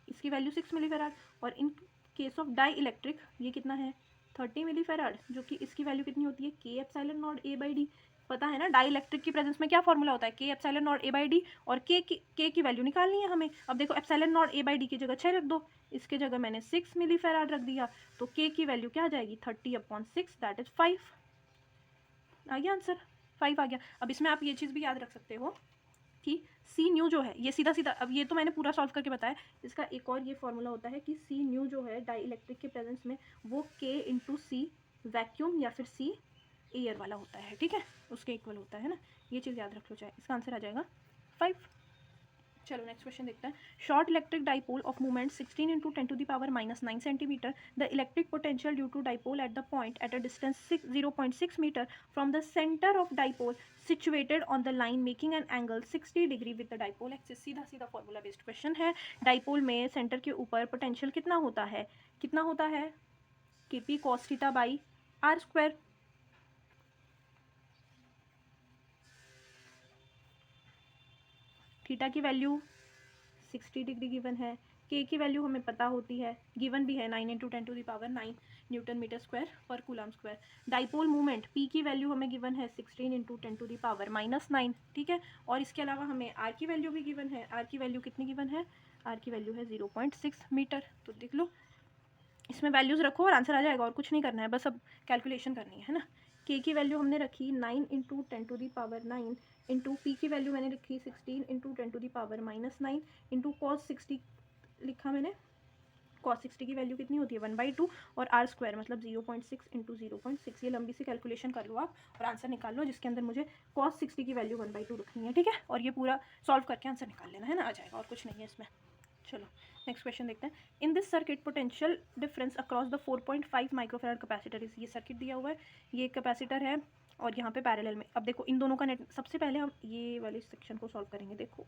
इसकी वैल्यू 6 मिलीफेराड। और in case of dielectric ये कितना है 30 मिलीफेराड, जो कि इसकी वैल्यू कितनी होती है के epsilon naught A by D. पता है ना डाई इलेक्ट्रिक की प्रेजेंस में क्या फॉर्मूला होता है, के epsilon naught A by D, और के की वैल्यू निकालनी है हमें। अब देखो epsilon naught A by D की जगह 6 रख दो, इसके जगह मैंने 6 मिलीफेराड रख दिया, तो के की वैल्यू क्या आ जाएगी 30/6, दैट इज 5। आ गया आंसर, 5 आ गया। अब इसमें आप ये चीज़ भी याद रख सकते हो कि सी न्यू जो है, ये सीधा सीधा, अब ये तो मैंने पूरा सॉल्व करके बताया, इसका एक और ये फॉर्मूला होता है कि सी न्यू जो है डाई इलेक्ट्रिक के प्रेजेंस में वो के इंटू सी वैक्यूम या फिर सी एयर वाला होता है। ठीक है, उसके इक्वल होता है ना, ये चीज़ याद रख लो, चाहे इसका आंसर आ जाएगा 5। चलो नेक्स्ट क्वेश्चन देखते हैं। Short electric dipole of movement 16 into 10⁻⁹ centimetre, the electric potential due to dipole at the point at a distance 0.6 metre from the centre of dipole situated on the line making an angle 60 degree with the dipole axis. सीधा सीधा formula based question है। Dipole में centre के ऊपर potential कितना होता है, कितना होता है KP cos theta by R square. Theta की वैल्यू 60 डिग्री गिवन है, के की वैल्यू हमें पता होती है, गिवन भी है 9 इंटू 10⁻⁹ न्यूटन मीटर स्क्वायर पर coulomb square. Dipole movement P की वैल्यू हमें गिवन है 16 इंटू 10⁻⁹ ठीक है, और इसके अलावा हमें आर की वैल्यू भी गिवन है। आर की वैल्यू कितनी गिवन है, आर की वैल्यू है 0.6 मीटर। तो देख लो, इसमें वैल्यूज़ रखो और आंसर आ जाएगा, और कुछ नहीं करना है, बस अब कैलकुलेशन करनी है ना। के की वैल्यू हमने रखी 9 इंटू 10⁻⁹ इंटू पी की वैल्यू मैंने रखी 16 इंटू 10⁻⁹ इंटू कॉस 60 लिखा मैंने, कॉस 60 की वैल्यू कितनी होती है 1/2, और आर स्क्वायर मतलब 0.6 इंटू 0.6। ये लंबी सी कैलकुलेशन कर लो आप और आंसर निकाल लो, जिसके अंदर मुझे कॉस 60 की वैल्यू 1/2 रखनी है। ठीक है, और ये पूरा सॉल्व करके आंसर निकाल लेना है ना, आ जाएगा, और कुछ नहीं है इसमें। चलो नेक्स्ट क्वेश्चन देखते हैं। In this circuit potential difference across the 4.5 microfarad capacitor is, ये सर्किट दिया हुआ है, ये कैपेसिटर है और यहाँ पे पैरेलल में। अब देखो इन दोनों का नेट, सबसे पहले हम ये वाले सेक्शन को सॉल्व करेंगे, देखो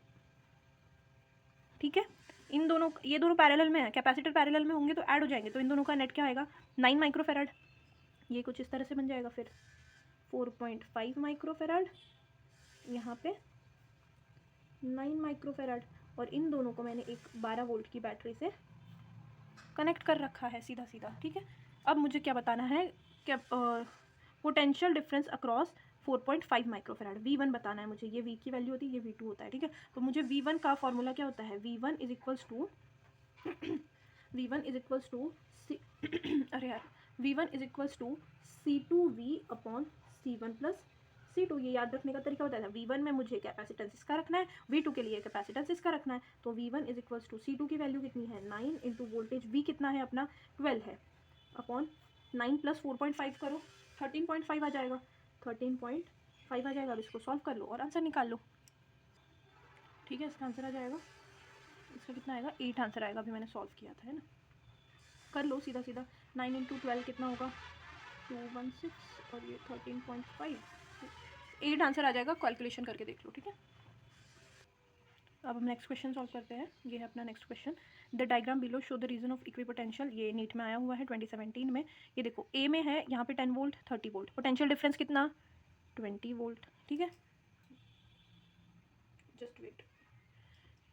ठीक है, इन दोनों, ये दोनों पैरेलल में है, कैपेसिटर पैरेलल में होंगे तो ऐड हो जाएंगे, तो इन दोनों का नेट क्या आएगा 9 माइक्रोफेराड। ये कुछ इस तरह से बन जाएगा, फिर 4.5 माइक्रोफेराड, यहाँ पे 9 माइक्रोफेराड, और इन दोनों को मैंने एक 12 वोल्ट की बैटरी से कनेक्ट कर रखा है सीधा सीधा। ठीक है, अब मुझे क्या बताना है, क्या potential difference across 4.5 microfarad, V1 बताना है मुझे। ये V की वैल्यू होती है, ये V2 होता है। ठीक है, तो मुझे V1 का फॉर्मूला क्या होता है, V1 इज इक्वल्स टू अरे यार, V1 is equals to C2V upon C1 plus C2। ये याद रखने का तरीका होता है, V1 में मुझे कैपेसिटेंस इसका रखना है, V2 के लिए कैपेसिटेंस इसका रखना है। तो V1 is equals to C2 की वैल्यू कितनी है 9 इंटू वोल्टेज V कितना है अपना 12 है, अपॉन 9 प्लस 4.5 करो 13.5 आ जाएगा, 13.5 आ जाएगा। अब इसको सॉल्व कर लो और आंसर निकाल लो। ठीक है, इसका आंसर आ जाएगा, इसका कितना आएगा 8 आंसर आएगा, अभी मैंने सॉल्व किया था, है ना। कर लो सीधा सीधा। 9 × 12 कितना होगा, 216, और ये 13.5, 8 आंसर आ जाएगा, कैलकुलेशन करके देख लो, ठीक है। अब हम नेक्स्ट क्वेश्चन सॉल्व करते हैं। ये है अपना next question. The diagram below show the region of equipotential. ये नीट में आया हुआ है 2017 में। ये देखो ए में है, यहाँ पे 10 वोल्ट 30 वोल्ट, पोटेंशियल डिफरेंस कितना 20 वोल्ट, ठीक है। Just wait,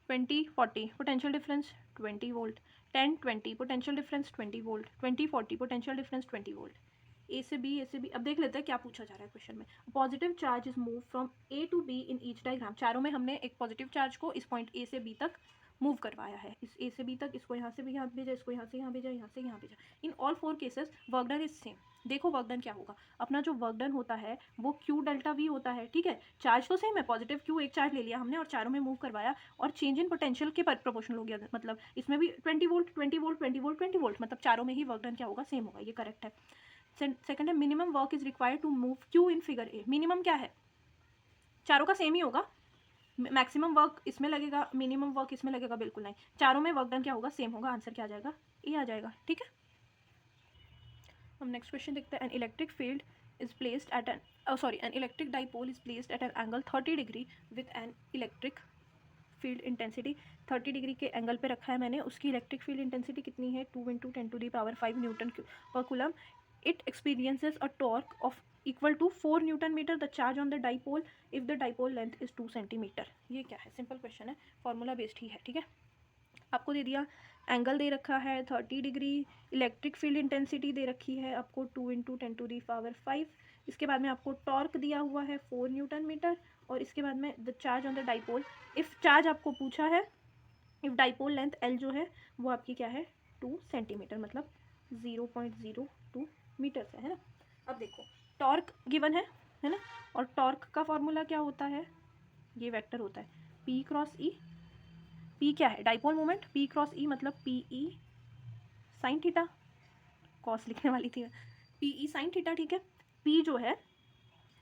20 40 potential difference 20 volt, 10 20 potential difference 20 volt, 20 40 potential difference 20 volt. A से बी, ए से बी। अब देख लेते हैं क्या पूछा जा रहा है क्वेश्चन में। Positive charge is move from A to B in each diagram. चारों में हमने एक पॉजिटिव चार्ज को इस पॉइंट ए से बी तक मूव करवाया है, इस ए से बी तक, इसको यहाँ से भी यहाँ भेजा, इसको यहाँ से यहाँ भेजा, यहाँ से यहाँ भेजा। In all 4 cases work done is same. देखो वर्क डन क्या होगा, अपना जो वर्क डन होता है वो क्यू डेल्टा वी होता है, ठीक है। चार्ज तो सेम है, पॉजिटिव क्यू एक चार्ज ले लिया हमने और चारों में मूव करवाया, और चेंज इन पोटेंशियल के प्रोपोर्शनल हो गया। मतलब इसमें भी 20 वोल्ट 20 वोल्ट 20 वोल्ट 20 वोल्ट, मतलब चारों में ही वर्क डन क्या होगा, सेम होगा। ये करेक्ट है। सेकंड है minimum work is required to move Q in figure A. Minimum क्या है, चारों का सेम ही होगा। मैक्सिमम वर्क इसमें लगेगा, मिनिमम वर्क इसमें लगेगा, बिल्कुल नहीं। चारों में वर्क डन क्या होगा, सेम होगा। आंसर क्या आ जाएगा, ए आ जाएगा, ठीक है। हम नेक्स्ट क्वेश्चन देखते हैं। An electric field is placed at an an electric dipole is placed at an angle 30 degree with an electric field intensity 30 degree के एंगल पे रखा है मैंने। उसकी इलेक्ट्रिक फील्ड इंटेंसिटी कितनी है, 2 × 10⁵ न्यूटन पर coulomb. It experiences a torque of equal to 4 newton metre. The charge on the dipole if the dipole length is 2 centimetre. ये क्या है, सिंपल क्वेश्चन है, फॉर्मूला बेस्ड ही है, ठीक है। आपको दे दिया, एंगल दे रखा है 30 डिग्री, इलेक्ट्रिक फील्ड इंटेंसिटी दे रखी है आपको 2 × 10⁵। इसके बाद में आपको टॉर्क दिया हुआ है 4 न्यूटन मीटर, और इसके बाद में the charge on the dipole. If charge आपको पूछा है, इफ़ डाइपोल लेंथ एल जो है वो आपकी क्या है 2 सेंटीमीटर, मतलब 0.02 मीटर है ना। अब देखो टॉर्क गिवन है ना, और टॉर्क का फॉर्मूला क्या होता है, ये वेक्टर होता है P × E। P क्या है, डाइपोल मोमेंट, P × E मतलब PE साइन थीटा, कॉस लिखने वाली थी, PE साइन थीटा, ठीक है। P जो है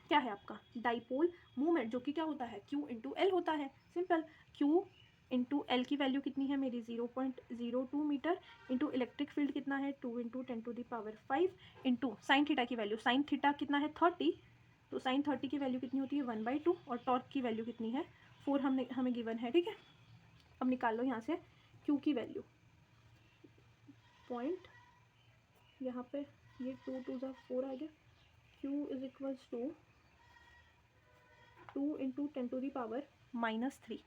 क्या है आपका डाइपोल मूवमेंट, जो कि क्या होता है Q × L होता है। सिंपल, Q × L की वैल्यू कितनी है मेरी 0.02 मीटर, इंटू इलेक्ट्रिक फील्ड कितना है 2 × 10⁵, इंटू साइन थीटा की वैल्यू, साइन थीटा कितना है 30, तो साइन 30 की वैल्यू कितनी होती है 1/2, और टॉर्क की वैल्यू कितनी है 4 हमें गिवन है, ठीक है। अब निकाल लो यहाँ से Q की वैल्यू, पॉइंट यहाँ पे ये 2 × 2 = 4 आ गया। Q is equals to 2 × 10⁻³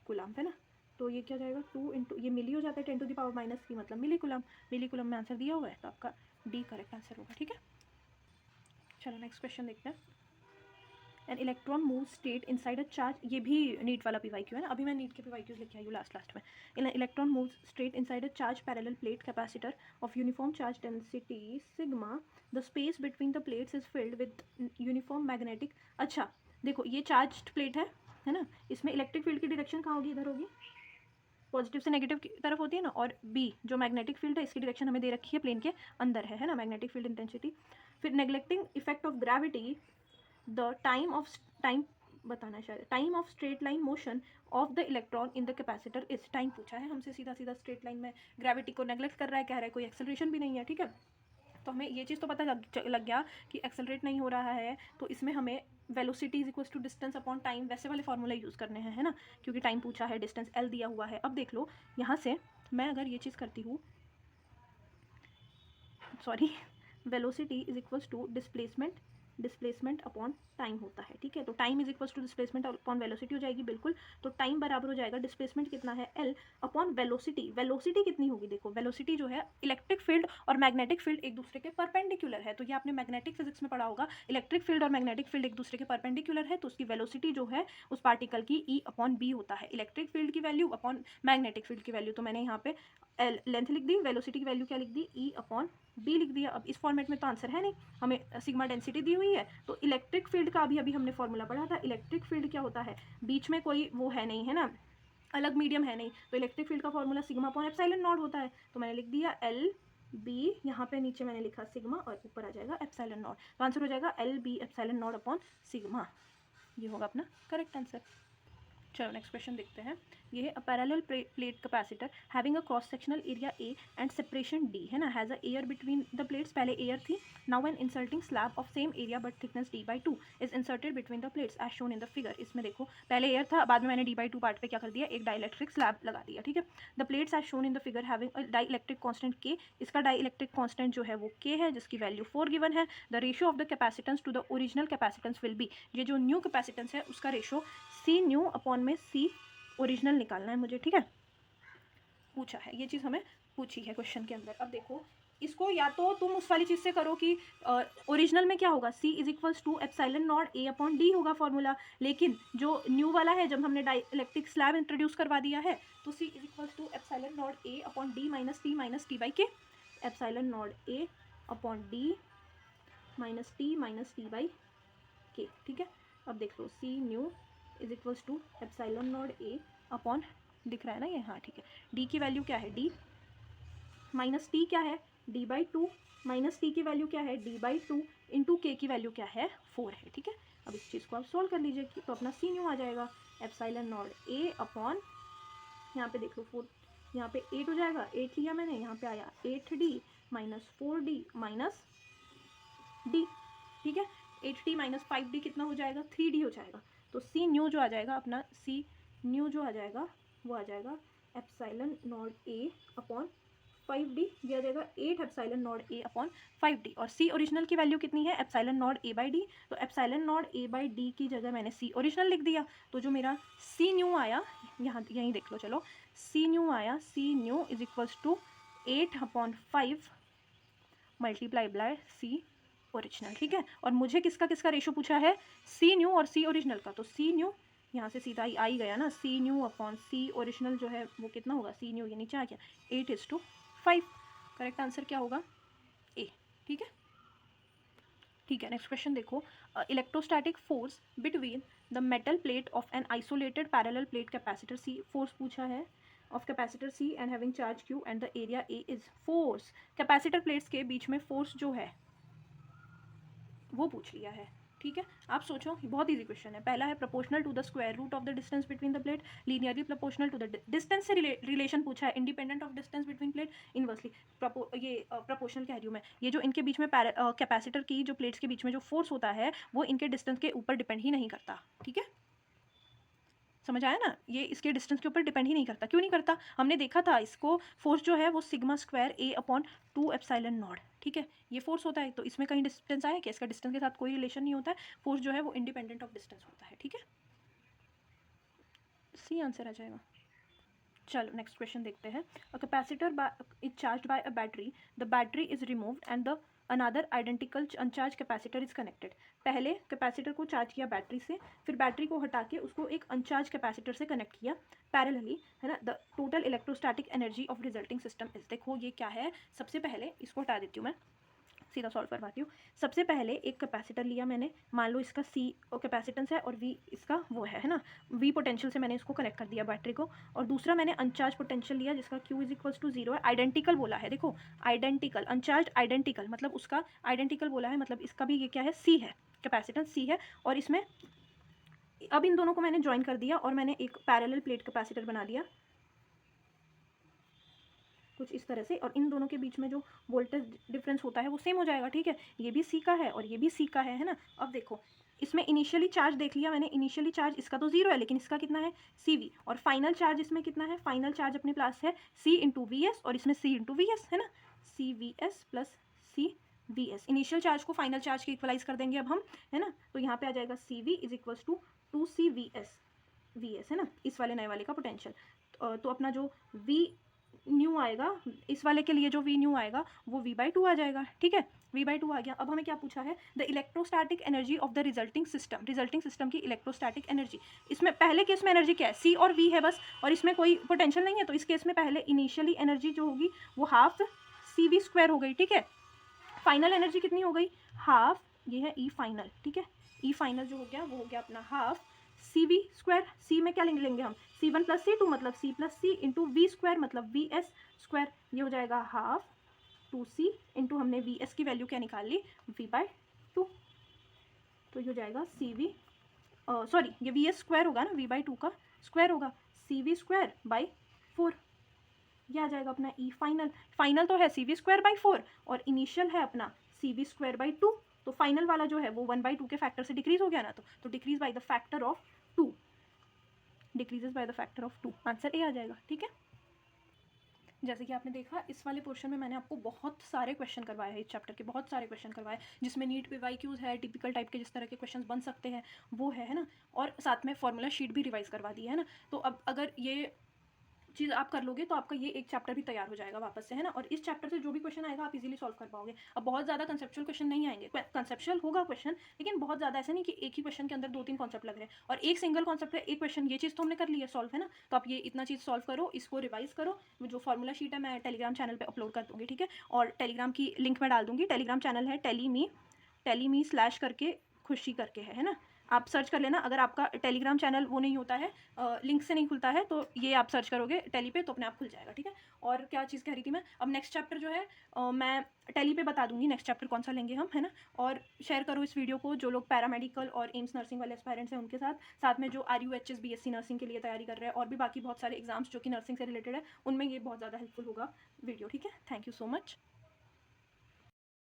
coulomb है ना। तो ये क्या जाएगा 2 × ये मिली हो जाता है 10⁻³ मतलब मिली कुलम। मिली कुलम में आंसर दिया हुआ है, तो आपका डी करेक्ट आंसर होगा, ठीक है। चलो नेक्स्ट क्वेश्चन देखते हैं। An electron move state inside a charge. ये भी नीट वाला PYQ है ना, अभी मैं नीट के PYQs लिखे आई हूँ लास्ट में। Electron move straight inside a charge parallel plate capacitor of uniform charge density sigma. The space between the plates is filled with uniform magnetic. अच्छा देखो ये चार्ज प्लेट है ना, इसमें इलेक्ट्रिक फील्ड की डायरेक्शन कहाँ होगी, इधर होगी, पॉजिटिव से नेगेटिव की तरफ होती है ना। और बी जो मैग्नेटिक फील्ड है इसकी डायरेक्शन हमें दे रखी है प्लेन के अंदर है ना, मैग्नेटिक फील्ड इंटेंसिटी। फिर neglecting effect of gravity the time बताना है शायद, time of straight line motion of the electron in the capacitor इस टाइम पूछा है हमसे सीधा सीधा। स्ट्रेट लाइन में ग्रेविटी को नेग्लेक्ट कर रहा है, कह रहा है कोई एक्सेलरेशन भी नहीं है, ठीक है। तो हमें ये चीज़ तो पता लग गया कि एक्सेलरेट नहीं हो रहा है, तो इसमें हमें velocity is equals to distance upon time वैसे वाले फॉर्मूला यूज़ करने हैं, है ना, क्योंकि टाइम पूछा है, डिस्टेंस L दिया हुआ है। अब देख लो यहाँ से मैं अगर ये चीज़ करती हूँ, sorry, velocity is equals to displacement upon time होता है, ठीक है। तो time is equals to displacement upon velocity हो जाएगी, बिल्कुल। तो टाइम बराबर हो जाएगा डिस्प्लेसमेंट कितना है L अपॉन वेलोसिटी। वेलोसिटी कितनी होगी, देखो वेलोसिटी जो है इलेक्ट्रिक फील्ड और मैग्नेटिक फील्ड एक दूसरे के परपेंडिकुलर है, तो ये आपने मैग्नेटिक फिजिक्स में पढ़ा होगा। इलेक्ट्रिक फील्ड और मैग्नेटिक फील्ड एक दूसरे के परपेंडिकुलर है, तो उसकी वेलोसिटी जो है उस पार्टिकल की E/B होता है। इलेक्ट्रिक फील्ड की वैल्यू अपॉन मैग्नेटिक फील्ड की वैल्यू, तो मैंने यहाँ पे लेंथ लिख दी, वेलोसिटी की वैल्यू क्या लिख दी E/B लिख दिया। अब इस फॉर्मेट में तो आंसर है नहीं, हमें सिग्मा डेंसिटी दी हुई है। तो इलेक्ट्रिक फील्ड का अभी हमने फॉर्मूला पढ़ा था, इलेक्ट्रिक फील्ड क्या होता है, बीच में कोई वो है नहीं, है ना, अलग मीडियम है नहीं, तो इलेक्ट्रिक फील्ड का formula sigma upon epsilon not होता है। तो मैंने लिख दिया LB, यहाँ पे नीचे मैंने लिखा सिग्मा और ऊपर आ जाएगा एप्सिलॉन नॉट, तो आंसर हो जाएगा LB epsilon naught upon sigma. ये होगा अपना करेक्ट आंसर। चलो नेक्स्ट क्वेश्चन देखते हैं। ये है a parallel plate capacitor having a cross sectional area A and separation d, है ना, has a air between the plates, पहले एयर थी, now an inserting slab of same area but thickness d/2 is inserted between the plates as shown in the figure. इसमें देखो पहले air था, बाद में मैंने d/2 पार्ट पे क्या कर दिया, एक डाइलेक्ट्रिक स्लैब लगा दिया, ठीक है। The plates as shown in the figure having a dielectric constant k, इसका डाइलेक्ट्रिक कांस्टेंट जो है वो k है, जिसकी वैल्यू 4 गिवन है। The ratio of the capacitance to the original capacitance will be, ये जो न्यू कैपेसिटेंस है उसका रेशो सी न्यू अपॉन में सी ओरिजिनल निकालना है मुझे, ठीक है। पूछा है, ये चीज़ हमें पूछी है क्वेश्चन के अंदर। अब देखो इसको या तो तुम उस वाली चीज़ से करो कि ओरिजिनल में क्या होगा, C is equals to epsilon not A upon D होगा फॉर्मूला, लेकिन जो न्यू वाला है जब हमने डाइलेक्ट्रिक स्लैब इंट्रोड्यूस करवा दिया है तो C is equals to epsilon not A upon D minus T by K, epsilon not A upon D minus T by K, ठीक है। अब देख लो C new is equals to epsilon not A upon, दिख रहा है ना ये, हाँ ठीक है, D की वैल्यू क्या है D माइनस T क्या है d/2 माइनस T की वैल्यू क्या है d/2 इंटू के की वैल्यू क्या है 4 है, ठीक है। अब इस चीज़ को आप सोल्व कर लीजिए तो अपना C न्यू आ जाएगा एप्सिलॉन नॉट A अपॉन, यहाँ पे देख लो 4, यहाँ पे 8 हो जाएगा, 8 लिया मैंने, यहाँ पे आया 8D minus 4D minus D, ठीक है। 8D माइनस 5D कितना हो जाएगा, 3D हो जाएगा। तो C न्यू जो आ जाएगा अपना, C न्यू जो आ जाएगा वो आ जाएगा epsilon not A upon 5D, दिया जाएगा 8 epsilon not A upon 5D, और C ओरिजिनल की वैल्यू कितनी है epsilon not A by D, तो epsilon not A by D की जगह मैंने C ओरिजिनल लिख दिया। तो जो मेरा C न्यू आया, यहाँ यहीं देख लो, चलो C न्यू आया, C new is equals to 8 upon 5 multiply by C original, ठीक है। और मुझे किसका किसका रेशो पूछा है, C न्यू और C ओरिजिनल का, तो C न्यू यहाँ से सीधा आ ही गया ना, C new upon C original जो है वो कितना होगा, C न्यू ये नीचे आ गया 8:5, करेक्ट आंसर क्या होगा ए, ठीक है। ठीक है, नेक्स्ट क्वेश्चन देखो, electrostatic force between the metal plate of an isolated parallel plate capacitor C, force पूछा है of capacitor C and having charge Q and the area A is, force capacitor plates के बीच में force जो है वो पूछ लिया है, ठीक है। आप सोचो, बहुत इजी क्वेश्चन है। पहला है proportional to the square root of the distance between the plate, linearly proportional to the distance से रिलेशन पूछा है, independent of distance between plate, inversely ये प्रोपोर्शनल कह रही हूँ मैं, ये जो इनके बीच में कैपेसिटर की जो प्लेट्स के बीच में जो फोर्स होता है वो इनके डिस्टेंस के ऊपर डिपेंड ही नहीं करता, ठीक है। समझ आया ना, ये इसके डिस्टेंस के ऊपर डिपेंड ही नहीं करता। क्यों नहीं करता, हमने देखा था इसको, फोर्स जो है वो sigma square A upon 2 epsilon not, ठीक है, ये फोर्स होता है। तो इसमें कहीं डिस्टेंस आया क्या, इसका डिस्टेंस के साथ कोई रिलेशन नहीं होता है, फोर्स जो है वो इंडिपेंडेंट ऑफ डिस्टेंस होता है, ठीक है। सी आंसर आ जाएगा। चलो नेक्स्ट क्वेश्चन देखते हैं, a capacitor is charged bye a battery, the battery is removed and the another identical अनचार्ज capacitor is connected. पहले कैपेसिटर को चार्ज किया बैटरी से, फिर बैटरी को हटा के उसको एक अनचार्ज कैपेसिटर से कनेक्ट किया पैरेलली, है ना। The total electrostatic energy of resulting system is, देखो ये क्या है, सबसे पहले इसको हटा देती हूँ मैं, सीधा सॉल्व करवाती हूँ। सबसे पहले एक कैपेसिटर लिया मैंने, मान लो इसका C कैपेसिटेंस है और V इसका वो है ना, V पोटेंशियल से मैंने इसको कनेक्ट कर दिया बैटरी को, और दूसरा मैंने अनचार्ज पोटेंशियल लिया जिसका Q इज इक्वल्स टू 0 है, आइडेंटिकल बोला है, देखो आइडेंटिकल, अनचार्ज आइडेंटिकल मतलब उसका आइडेंटिकल बोला है, मतलब इसका भी ये क्या है C है, कैपेसिटेंस C है, और इसमें अब इन दोनों को मैंने ज्वाइन कर दिया और मैंने एक पैरेलल प्लेट कैपेसिटर बना दिया कुछ इस तरह से, और इन दोनों के बीच में जो वोल्टेज डिफरेंस होता है वो सेम हो जाएगा, ठीक है। ये भी C का है और ये भी C का है ना। अब देखो इसमें इनिशियली चार्ज देख लिया मैंने, इनिशियली चार्ज इसका तो 0 है लेकिन इसका कितना है CV, और फाइनल चार्ज इसमें कितना है, फाइनल चार्ज अपने पास है C इंटू VS, और इसमें C इंटू VS है ना, CVS plus CVS। Initial charge को फाइनल चार्ज के इक्वलाइज कर देंगे अब हम, है ना। तो यहाँ पे आ जाएगा CV is equals to 2CVS है ना, इस वाले नए वाले का पोटेंशियल। तो अपना जो V न्यू आएगा इस वाले के लिए, जो V न्यू आएगा वो V/2 आ जाएगा, ठीक है, V/2 आ गया। अब हमें क्या पूछा है, the electrostatic energy of the resulting system की इलेक्ट्रोस्टैटिक एनर्जी। इसमें पहले केस में एनर्जी क्या है, C और V है बस, और इसमें कोई पोटेंशियल नहीं है, तो इस केस में पहले इनिशियली एनर्जी जो होगी वो हाफ CV² हो गई, ठीक है। फाइनल एनर्जी कितनी हो गई, हाफ, ये है E फाइनल, ठीक है, E फाइनल जो हो गया वो हो गया अपना हाफ CV², C में क्या लेंगे हम, C1 प्लस C2 मतलब C plus C into V² मतलब VS², ये हो जाएगा हाफ 2C इंटू हमने VS की वैल्यू क्या निकाल ली V/2, तो ये हो जाएगा CV, सॉरी ये VS² होगा ना, V/2 का स्क्वायर होगा, CV²/4, यह आ जाएगा अपना ई। फाइनल तो है CV²/4 और इनिशियल है अपना CV²/2, तो फाइनल वाला जो है वो 1/2 के फैक्टर से डिक्रीज हो गया ना, तो decrease by the factor of 2, decreases by the factor of 2, answer A आ जाएगा। ठीक है, जैसे कि आपने देखा इस वाले पोर्शन में मैंने आपको बहुत सारे क्वेश्चन करवाए हैं, इस चैप्टर के बहुत सारे क्वेश्चन करवाए, जिसमें नीट PYQs है, टिपिकल टाइप के जिस तरह के क्वेश्चन बन सकते हैं वो है ना, और साथ में फॉर्मूला शीट भी रिवाइज करवा दी है ना। तो अब अगर ये चीज़ आप कर लोगे तो आपका ये एक चैप्टर भी तैयार हो जाएगा वापस से, है ना। और इस चैप्टर से जो भी क्वेश्चन आएगा आप इजीली सॉल्व कर पाओगे। अब बहुत ज़्यादा कंसेप्चुअल क्वेश्चन नहीं आएंगे, कंसेप्चुअल होगा क्वेश्चन, लेकिन बहुत ज़्यादा ऐसा नहीं कि एक ही क्वेश्चन के अंदर 2-3 कॉन्सेप्ट लग रहे हैं और एक सिंगल कॉन्सेप्ट है, एक क्वेश्चन, ये चीज़ तो हमने कर ली है सॉल्व, है ना। तो आप ये इतना चीज़ सॉल्व करो, इसको रिवाइज करो। जो फॉर्मूला शीट है मैं टेलीग्राम चैनल पर अपलोड कर दूँगी, ठीक है, और टेलीग्राम की लिंक मैं डाल दूँगी। टेलीग्राम चैनल है टेलीमी / करके खुशी करके है ना, आप सर्च कर लेना। अगर आपका टेलीग्राम चैनल वो नहीं होता है, लिंक से नहीं खुलता है, तो ये आप सर्च करोगे टेली पे तो अपने आप खुल जाएगा। ठीक है, और क्या चीज़ कह रही थी मैं, अब नेक्स्ट चैप्टर जो है मैं टेली पे बता दूंगी नेक्स्ट चैप्टर कौन सा लेंगे हम, है ना। और शेयर करो इस वीडियो को जो लोग पैरामेडिकल और एम्स नर्सिंग वाले एस्पायरेंट्स हैं उनके साथ में जो RUHS BSc नर्सिंग के लिए तैयारी कर रहे हैं, और भी बाकी बहुत सारे एग्जाम्स जो कि नर्सिंग से रिलेटेड है, उनमें ये बहुत ज़्यादा हेल्पफुल होगा वीडियो। ठीक है, थैंक यू सो मच।